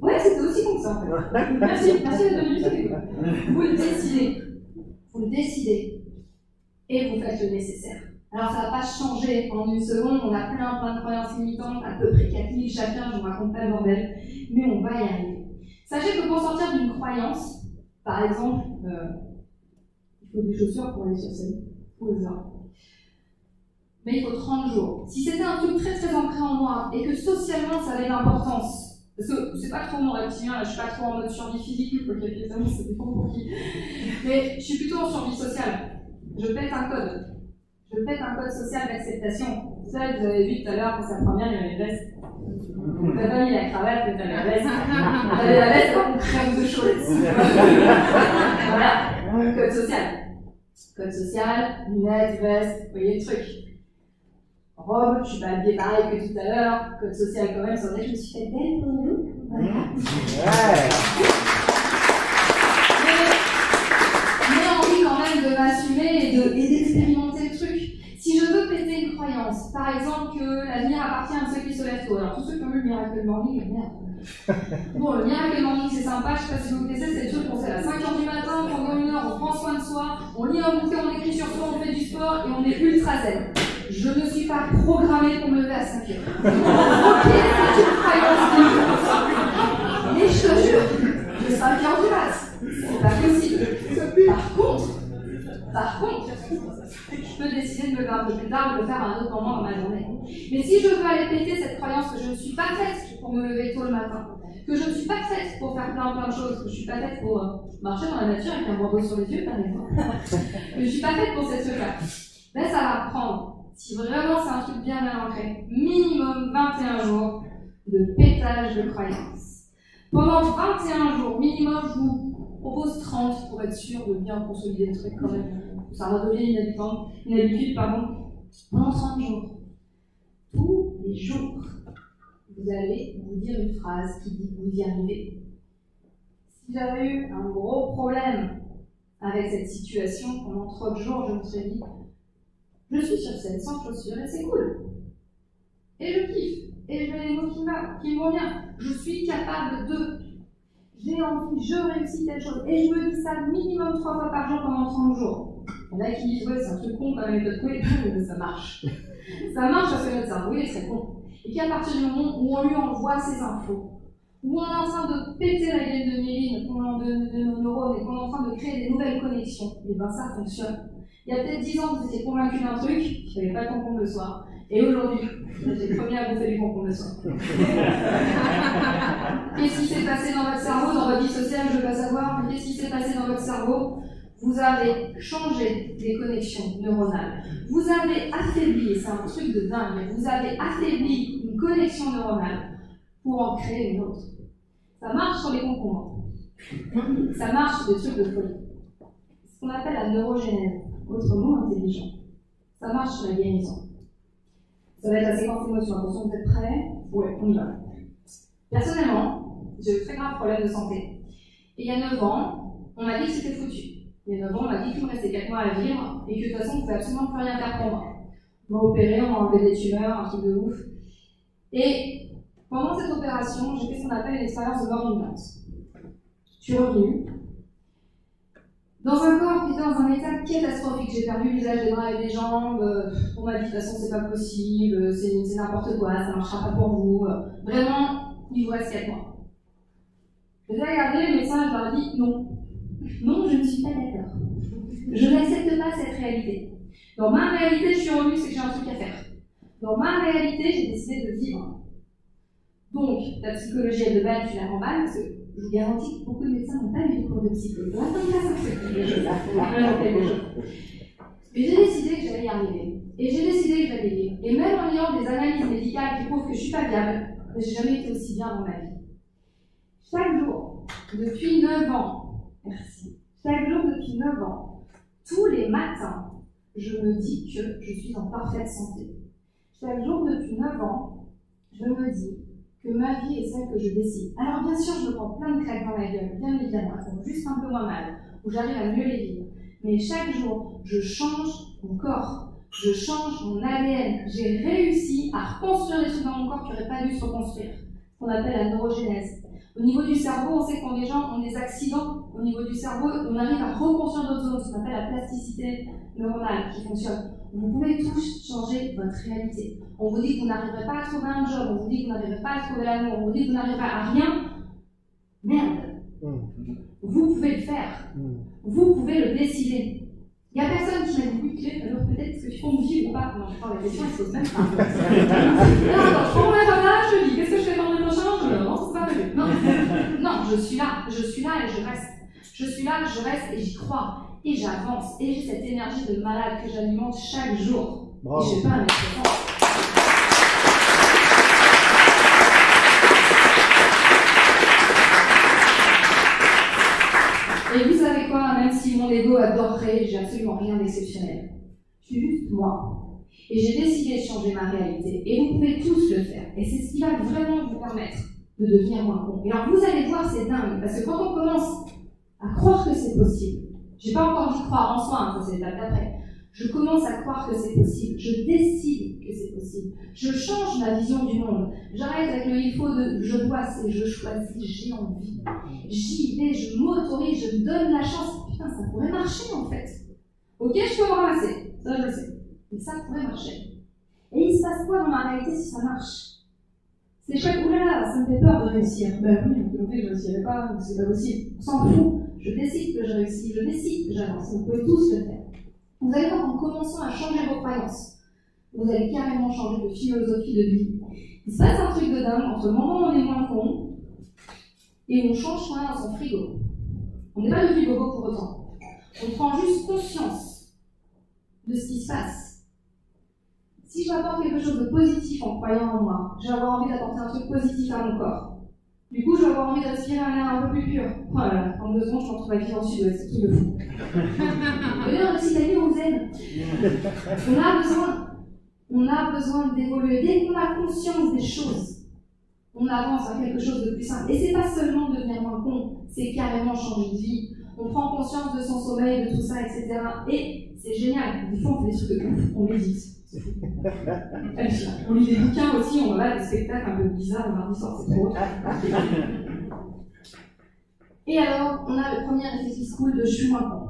Ouais, c'était aussi comme ça en fait. Merci d'être venu ici. Vous le décidez. Et vous faites le nécessaire. Alors ça ne va pas changer en une seconde, on a plein de croyances limitantes, à peu près 4000 chacun, je ne vous raconte pas le bordel, mais on va y arriver. Sachez que pour sortir d'une croyance, par exemple, il faut des chaussures pour aller sur scène, faut le faire. Mais il faut 30 jours. Si c'était un truc très ancré en moi, et que socialement ça avait l'importance, parce que c'est pas trop mon reptilien, là, je suis pas trop en mode survie physique, ok, évidemment, ça dépend pour qui, mais je suis plutôt en survie sociale. Je pète un code. Je pète un code social d'acceptation. Ça, vous avez vu tout à l'heure, pour sa première, il y avait la veste. T'as pas mis la cravate, mais t'avais la veste. T'avais la veste, on crème de chaud là-dessus. Voilà. Code social. Code social, lunettes, veste, vous voyez le truc. Robe, je suis pas habillée pareil que tout à l'heure. Code social quand même, sur vrai, je me suis fait belle pour nous. Voilà. De m'assumer et d'expérimenter le truc. Si je veux péter une croyance, par exemple que l'avenir appartient à ceux qui se lèvent tôt, alors tous ceux qui ont lu le Miracle Morning, merde. Bon, le Miracle Morning c'est sympa, je sais pas si vous connaissez, c'est le truc qu'on fait à 5h du matin, pendant 1 heure, on prend soin de soi, on lit un bouquin, on écrit sur toi, on fait du sport et on est ultra zen. Je ne suis pas programmée pour me lever à 5h. Ok, c'est une croyance. Mais je te jure, de 5h du mat, c'est pas possible. Par contre, je peux décider de me lever un peu plus tard ou de le faire à un autre moment dans ma journée. Mais si je veux aller péter cette croyance que je ne suis pas faite pour me lever tôt le matin, que je ne suis pas faite pour faire plein de choses, que je ne suis pas faite pour marcher dans la nature avec un bandeau sur les yeux, par exemple, que je ne suis pas faite pour cette truc-là, ben ça va prendre si vraiment c'est un truc bien ancré, minimum 21 jours de pétage de croyances. Pendant 21 jours minimum, je vous propose 30 pour être sûr de bien consolider le truc quand même. Ça redevient une habitude, pardon. Pendant 30 jours, tous les jours, vous allez vous dire une phrase qui dit que vous y arrivez. Si j'avais eu un gros problème avec cette situation, pendant 30 jours, je me serais dit je suis sur scène sans chaussures et c'est cool. Et je kiffe. Et je mets les mots qui me vont bien. Je suis capable de. J'ai envie, je réussis telle chose. Et je me dis ça minimum 3 fois par jour pendant 30 jours. Il y en a qui disent ouais, c'est un truc con quand même, méthode Coué. Mais ça marche. Ça marche parce que notre cerveau il est très con. Et qu'à partir du moment où on lui envoie ces infos, où on est en train de péter la gaine de myéline, de nos neurones, et qu'on est en train de créer des nouvelles connexions, et ben ça fonctionne. Il y a peut-être 10 ans, vous étiez convaincu d'un truc, je n'avais pas de concombre le soir. Et aujourd'hui, vous êtes les premiers à bouffer du concombre le soir. Qu'est-ce qui s'est passé dans votre cerveau, dans votre vie sociale, je ne veux pas savoir, mais qu'est-ce qui s'est passé dans votre cerveau? Vous avez changé des connexions neuronales. Vous avez affaibli, et c'est un truc de dingue, vous avez affaibli une connexion neuronale pour en créer une autre. Ça marche sur les concombres. Ça marche sur des trucs de folie. Ce qu'on appelle la neurogénèse. Autrement intelligent. Ça marche sur la guérison. Ça va être la séquence émotion. Attention, vous êtes prêts? Ouais, on y va. Personnellement, j'ai eu très grave problème de santé. Et il y a 9 ans, on m'a dit que c'était foutu. Il y a 9 ans, on m'a dit qu'il me restait 4 mois à vivre et que de toute façon, on ne pouvait absolument plus rien faire pour moi. On m'a opéré, on m'a enlevé des tumeurs, un truc de ouf. Et pendant cette opération, j'ai fait ce qu'on appelle une expérience de mort imminente. Je suis revenue dans un corps qui était dans un état catastrophique. J'ai perdu l'usage des bras et des jambes. On m'a dit de toute façon c'est pas possible, c'est n'importe quoi, ça marchera pas pour vous. Vraiment, il vous reste 4 mois. Je les ai regardés, le médecin, je leur ai dit non. Non, je ne suis pas d'accord. Je n'accepte pas cette réalité. Dans ma réalité, je suis revenue, c'est que j'ai un truc à faire. Dans ma réalité, j'ai décidé de vivre. Donc, ta psychologie est de balle, tu la remballes, parce que je vous garantis que beaucoup de médecins n'ont pas eu de cours de psychologie. On va pas faire quelque chose. Mais j'ai décidé que j'allais y arriver. Et j'ai décidé que j'allais vivre. Et même en ayant des analyses médicales qui prouvent que je suis pas viable, j'ai jamais été aussi bien dans ma vie. Chaque jour, depuis 9 ans, merci. Chaque jour depuis 9 ans, tous les matins, je me dis que je suis en parfaite santé. Chaque jour depuis 9 ans, je me dis que ma vie est celle que je décide. Alors bien sûr, je me prends plein de claques dans la gueule, bien évidemment, elles font juste un peu moins mal, où j'arrive à mieux les vivre. Mais chaque jour, je change mon corps, je change mon ADN. J'ai réussi à reconstruire des trucs dans mon corps qui n'auraient pas dû se reconstruire, ce qu'on appelle la neurogénèse. Au niveau du cerveau, on sait que quand les gens ont des accidents, au niveau du cerveau, on arrive à reconstruire d'autres zones, ce qu'on appelle la plasticité neuronale qui fonctionne. Vous pouvez tous changer votre réalité. On vous dit que vous n'arriverez pas à trouver un job, on vous dit que vous n'arriverez pas à trouver l'amour, on vous dit que vous n'arriverez à rien. Merde. Vous pouvez le faire. Vous pouvez le décider. Il n'y a personne qui m'a dit oui, Clé, alors peut-être que tu peux me vivre ou pas. Non, je parle de la question, elle se pose même pas. Attends, je prends mon agenda, je dis, qu'est-ce que je fais vendredi prochain? Non, c'est pas prévu. Non, je suis là et je reste. Je suis là, je reste et j'y crois. Et j'avance. Et j'ai cette énergie de malade que j'alimente chaque jour. Bravo. Et je ne vais pas la mettre de temps. Et vous savez quoi, même si mon ego adorerait, j'ai absolument rien d'exceptionnel. Je suis juste moi. Et j'ai décidé de changer ma réalité. Et vous pouvez tous le faire. Et c'est ce qui va vraiment vous permettre de devenir moins con. Et alors vous allez voir, c'est dingue. Parce que quand on commence à croire que c'est possible, j'ai pas encore dit croire en soi, hein, ça c'est l'étape d'après. Je commence à croire que c'est possible. Je décide que c'est possible. Je change ma vision du monde. J'arrête avec le il faut de je dois, c'est je choisis, j'ai envie. J'y vais, je m'autorise, je me donne la chance. Putain, ça pourrait marcher en fait. Ok, je peux me ramasser. Ça, je le sais. Mais ça pourrait marcher. Et il se passe quoi dans ma réalité si ça marche? C'est chouette, oulala, ça me fait peur de réussir. Ben oui, donc je ne réussirai pas, c'est pas possible. On s'en fout. Je décide que je réussis, je décide que j'avance. Vous pouvez tous le faire. Vous allez voir qu'en commençant à changer vos croyances, vous allez carrément changer de philosophie de vie. Il se passe un truc de dingue entre le moment où on est moins con et on change rien dans son frigo. On n'est pas devenu bobo pour autant. On prend juste conscience de ce qui se passe. Si je m'apporte quelque chose de positif en croyant en moi, je vais avoir envie d'apporter un truc positif à mon corps. Du coup, je vais avoir envie de respirer un air un peu plus pur. Voilà, en 2 secondes, je me retrouve à vivre en sud-ouest, c'est qui le fout. Venez en Occitanie, on zen. On a besoin d'évoluer. Dès qu'on a conscience des choses, on avance vers quelque chose de plus simple. Et c'est pas seulement devenir moins con, c'est carrément changer de vie. On prend conscience de son sommeil, de tout ça, etc. Et c'est génial. Des fois, on fait des trucs de ouf, on médite. On lit des bouquins aussi, on va à des spectacles un peu bizarres le mardi soir, c'est trop. Et alors, on a le premier effet qui se coule de je suis moins con.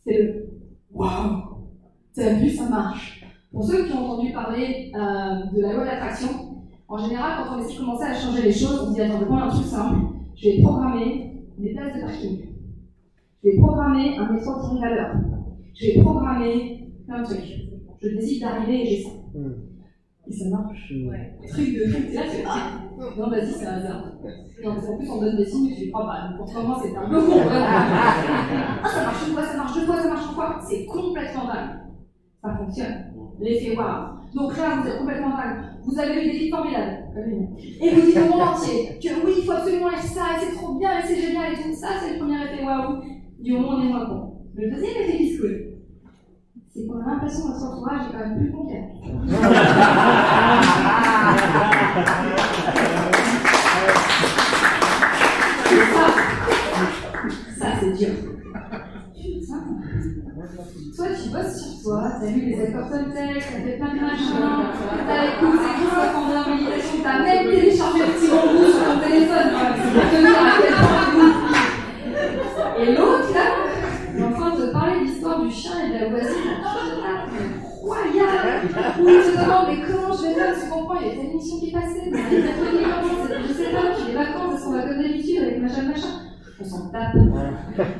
C'est le waouh, t'as vu, ça marche. Pour ceux qui ont entendu parler de la loi de l'attraction, en général, quand on essaie de commencer à changer les choses, on se dit attends, je vais prendre un truc simple, je vais programmer des places de parking, je vais programmer un métro qui arrive à l'heure, je vais programmer plein de trucs. Je décide d'arriver et j'ai ça. Et ça marche. Ouais. Truc de fou, c'est là, tu fais non, vas-y, c'est un hasard. Et en plus, on donne des signes, tu les crois pas. Donc, pour moi, c'est un peu con. Ça marche une fois, ça marche 2 fois, ça marche 3 fois. C'est complètement dingue. Ça fonctionne. L'effet waouh. Donc là, vous êtes complètement dingue. Vous avez eu des livres formidables. Et vous dites au monde entier que oui, il faut absolument lire ça, et c'est trop bien, et c'est génial, et tout. Ça, c'est le premier effet waouh. Du moment où on est moins con. Le deuxième effet qui se coule, c'est qu'on a l'impression que notre entourage est quand même plus conquête. Ça c'est dur. Putain. Toi, tu bosses sur toi, t'as lu les accords Toltec, t'as fait plein de machins, t'as écouté Christophe en méditation, t'as même téléchargé le petit bambou sur ton téléphone, c'est pour te dire à quel point. Et l'autre, là, est en train de te parler de l'histoire du chien et de la voisine. Incroyable! Où il te demande mais comment je vais faire, tu comprends, il y a telle émission qui est passée, je sais pas, j'ai les vacances, elles sont la comme d'habitude avec machin. On s'en tape.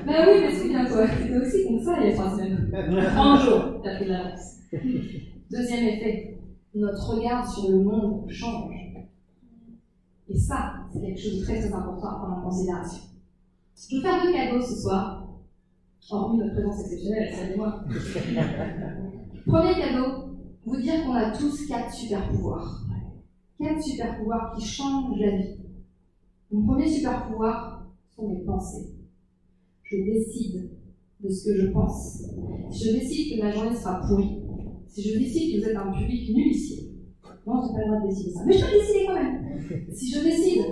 Mais oui, mais c'est bien toi, c'était aussi comme ça il y a 3 semaines. 30 jours, t'as pris de l'avance. Deuxième effet, notre regard sur le monde change. Et ça, c'est quelque chose de très très important à prendre en considération. Je vais faire 2 cadeaux ce soir. Hormis notre présence exceptionnelle, excusez-moi. Premier cadeau, vous dire qu'on a tous 4 super pouvoirs. 4 super pouvoirs qui changent la vie. Mon premier super pouvoir sont mes pensées. Je décide de ce que je pense. Si je décide que ma journée sera pourrie, si je décide que vous êtes un public nul ici, non, je n'ai pas le droit de décider ça, mais je peux décider quand même. Si je décide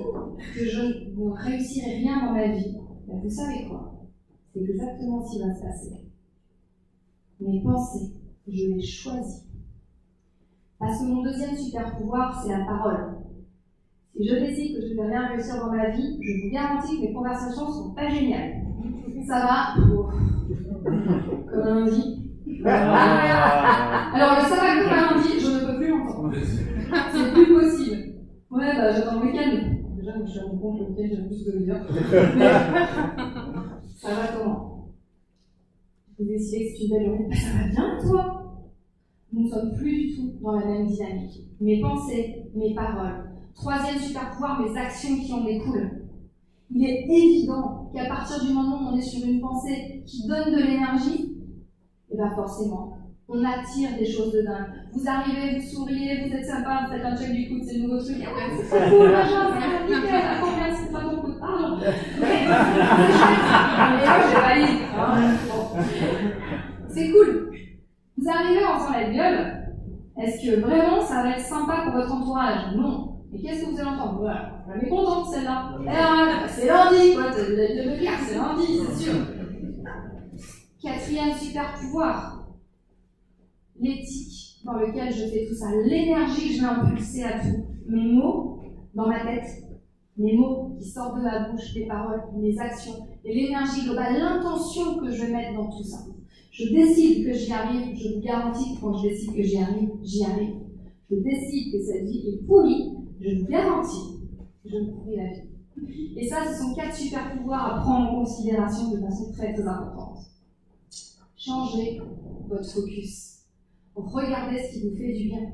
que je ne réussirai rien dans ma vie, ben vous savez quoi? C'est exactement ce qui va se passer. Mes pensées, je les choisis. Parce que mon deuxième super pouvoir, c'est la parole. Si je décide que je ne vais rien réussir dans ma vie, je vous garantis que mes conversations ne sont pas géniales. Ça va comme un lundi. Alors, le ça va comme un lundi, je ne peux plus l'entendre. C'est plus possible. Ouais, bah j'attends le week-end. Déjà, je suis rendu compte que le week-end, j'aime plus ce que je veux dire. Mais ça va comment? Vous décidez que c'est une belle journée. Ça va bien, toi? Nous ne sommes plus du tout dans la même dynamique. Mes pensées, mes paroles. Troisième super pouvoir, mes actions qui en découlent. Il est évident qu'à partir du moment où on est sur une pensée qui donne de l'énergie, et bien forcément, on attire des choses de dingue. Vous arrivez, vous souriez, vous êtes sympa, vous faites un check du coude, c'est le nouveau truc. Ah ouais, c'est trop cool, machin, c'est nickel, à combien c'est pas ton coup de pardon. Mais c'est chouette. Et je valide. C'est cool. Vous arrivez en faisant la gueule. Est-ce que vraiment ça va être sympa pour votre entourage? Non. Mais qu'est-ce que vous allez entendre? Voilà, elle est contente celle-là. C'est lundi, quoi, de me dire, c'est lundi, c'est sûr. Quatrième super pouvoir, l'éthique dans lequel je fais tout ça, l'énergie que je vais impulser à tout, mes mots dans ma tête, mes mots qui sortent de ma bouche, les paroles, mes actions, et l'énergie globale, l'intention que je vais mettre dans tout ça. Je décide que j'y arrive, je vous garantis que quand je décide que j'y arrive, j'y arrive. Je décide que cette vie est pourrie, je vous garantis, je vous pourris la vie. Et ça, ce sont 4 super pouvoirs à prendre en considération de façon très très importante. Changez votre focus. Regardez ce qui vous fait du bien.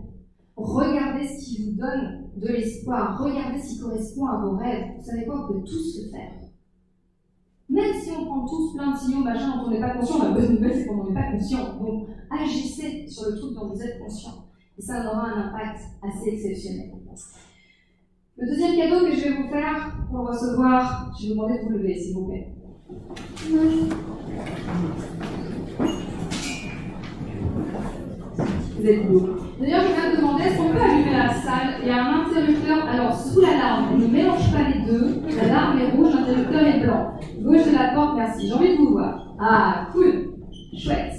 Regardez ce qui vous donne de l'espoir. Regardez ce qui correspond à vos rêves. Vous savez quoi, on peut tous le faire. Même si on prend tous plein de signaux, machin, dont on n'est pas conscient, la bonne nouvelle, c'est qu'on n'en est pas conscient. Donc, agissez sur le truc dont vous êtes conscient. Et ça aura un impact assez exceptionnel. Le deuxième cadeau que je vais vous faire pour le recevoir, je vais vous demander de vous lever, s'il vous plaît. Vous êtes beau. D'ailleurs, je viens de demander, est-ce qu'on peut allumer la salle? Il y a un interrupteur, alors sous l'alarme, on ne mélange pas les deux. L'alarme est rouge, l'interrupteur est blanc. Gauche de la porte, merci. J'ai envie de vous voir. Ah, cool. Chouette.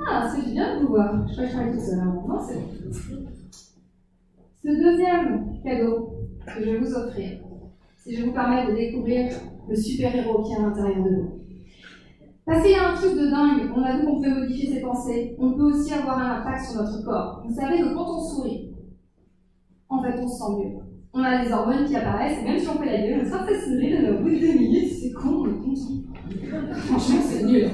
Ah, c'est bien de vous voir. Je crois que je travaille tout seul. Non, c'est bon. Ce deuxième cadeau que je vais vous offrir, c'est que je vais vous permettre de découvrir le super-héros qui est à l'intérieur de vous. Parce qu'il y a un truc de dingue, on a vu qu'on pouvait modifier ses pensées, on peut aussi avoir un impact sur notre corps. Vous savez que quand on sourit, en fait on se sent mieux. On a des hormones qui apparaissent, et même si on fait la gueule, on sera fait sourire au bout de 2 minutes, c'est con, on est content. Franchement, c'est nul.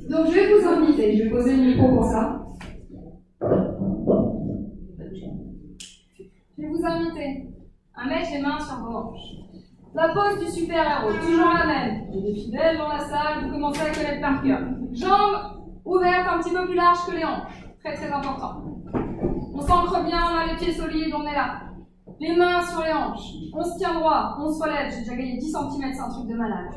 Donc je vais vous inviter, je vais poser le micro pour ça. Je vais vous inviter à mettre les mains sur vos hanches. La pose du super-héros, toujours la même. J'ai des fidèles dans la salle, vous commencez à connaître par cœur. Jambes ouvertes un petit peu plus larges que les hanches. Très très important. On s'ancre bien, on a les pieds solides, on est là. Les mains sur les hanches. On se tient droit, on se relève. J'ai déjà gagné 10 cm, c'est un truc de malade.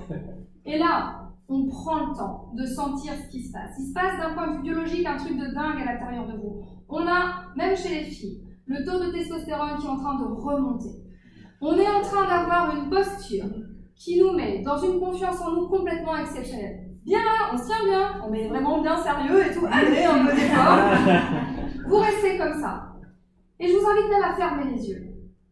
Et là, on prend le temps de sentir ce qui se passe. Il se passe d'un point de vue biologique un truc de dingue à l'intérieur de vous. On a, même chez les filles, le taux de testostérone qui est en train de remonter. On est en train d'avoir une posture qui nous met dans une confiance en nous complètement exceptionnelle. Bien, on se tient bien, on est vraiment bien sérieux et tout. Allez, un peu d'effort. Vous restez comme ça. Et je vous invite même à fermer les yeux.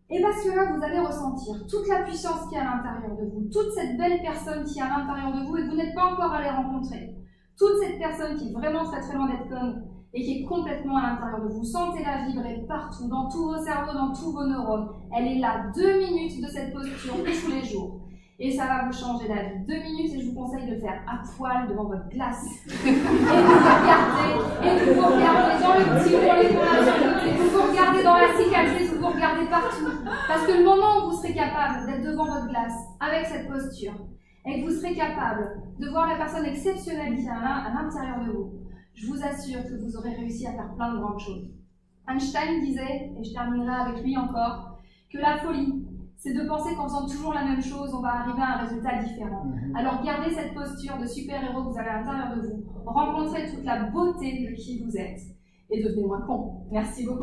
Et parce que là, vous allez ressentir toute la puissance qui est à l'intérieur de vous, toute cette belle personne qui est à l'intérieur de vous et que vous n'êtes pas encore allé rencontrer. Toute cette personne qui est vraiment très très loin d'être conne et qui est complètement à l'intérieur de vous. Sentez-la vibrer partout, dans tous vos cerveaux, dans tous vos neurones. Elle est là, 2 minutes de cette posture tous les jours. Et ça va vous changer la vie. 2 minutes et je vous conseille de le faire à poil devant votre glace. Et vous regardez dans le petit volet qu'on a sur le côté, vous regardez dans la cicatrice, vous regardez partout. Parce que le moment où vous serez capable d'être devant votre glace avec cette posture, et que vous serez capable de voir la personne exceptionnelle qui est à l'intérieur de vous, je vous assure que vous aurez réussi à faire plein de grandes choses. Einstein disait, et je terminerai avec lui encore, que la folie, c'est de penser qu'en faisant toujours la même chose, on va arriver à un résultat différent. Alors gardez cette posture de super-héros que vous avez à l'intérieur de vous, rencontrez toute la beauté de qui vous êtes, et devenez moins con. Merci beaucoup.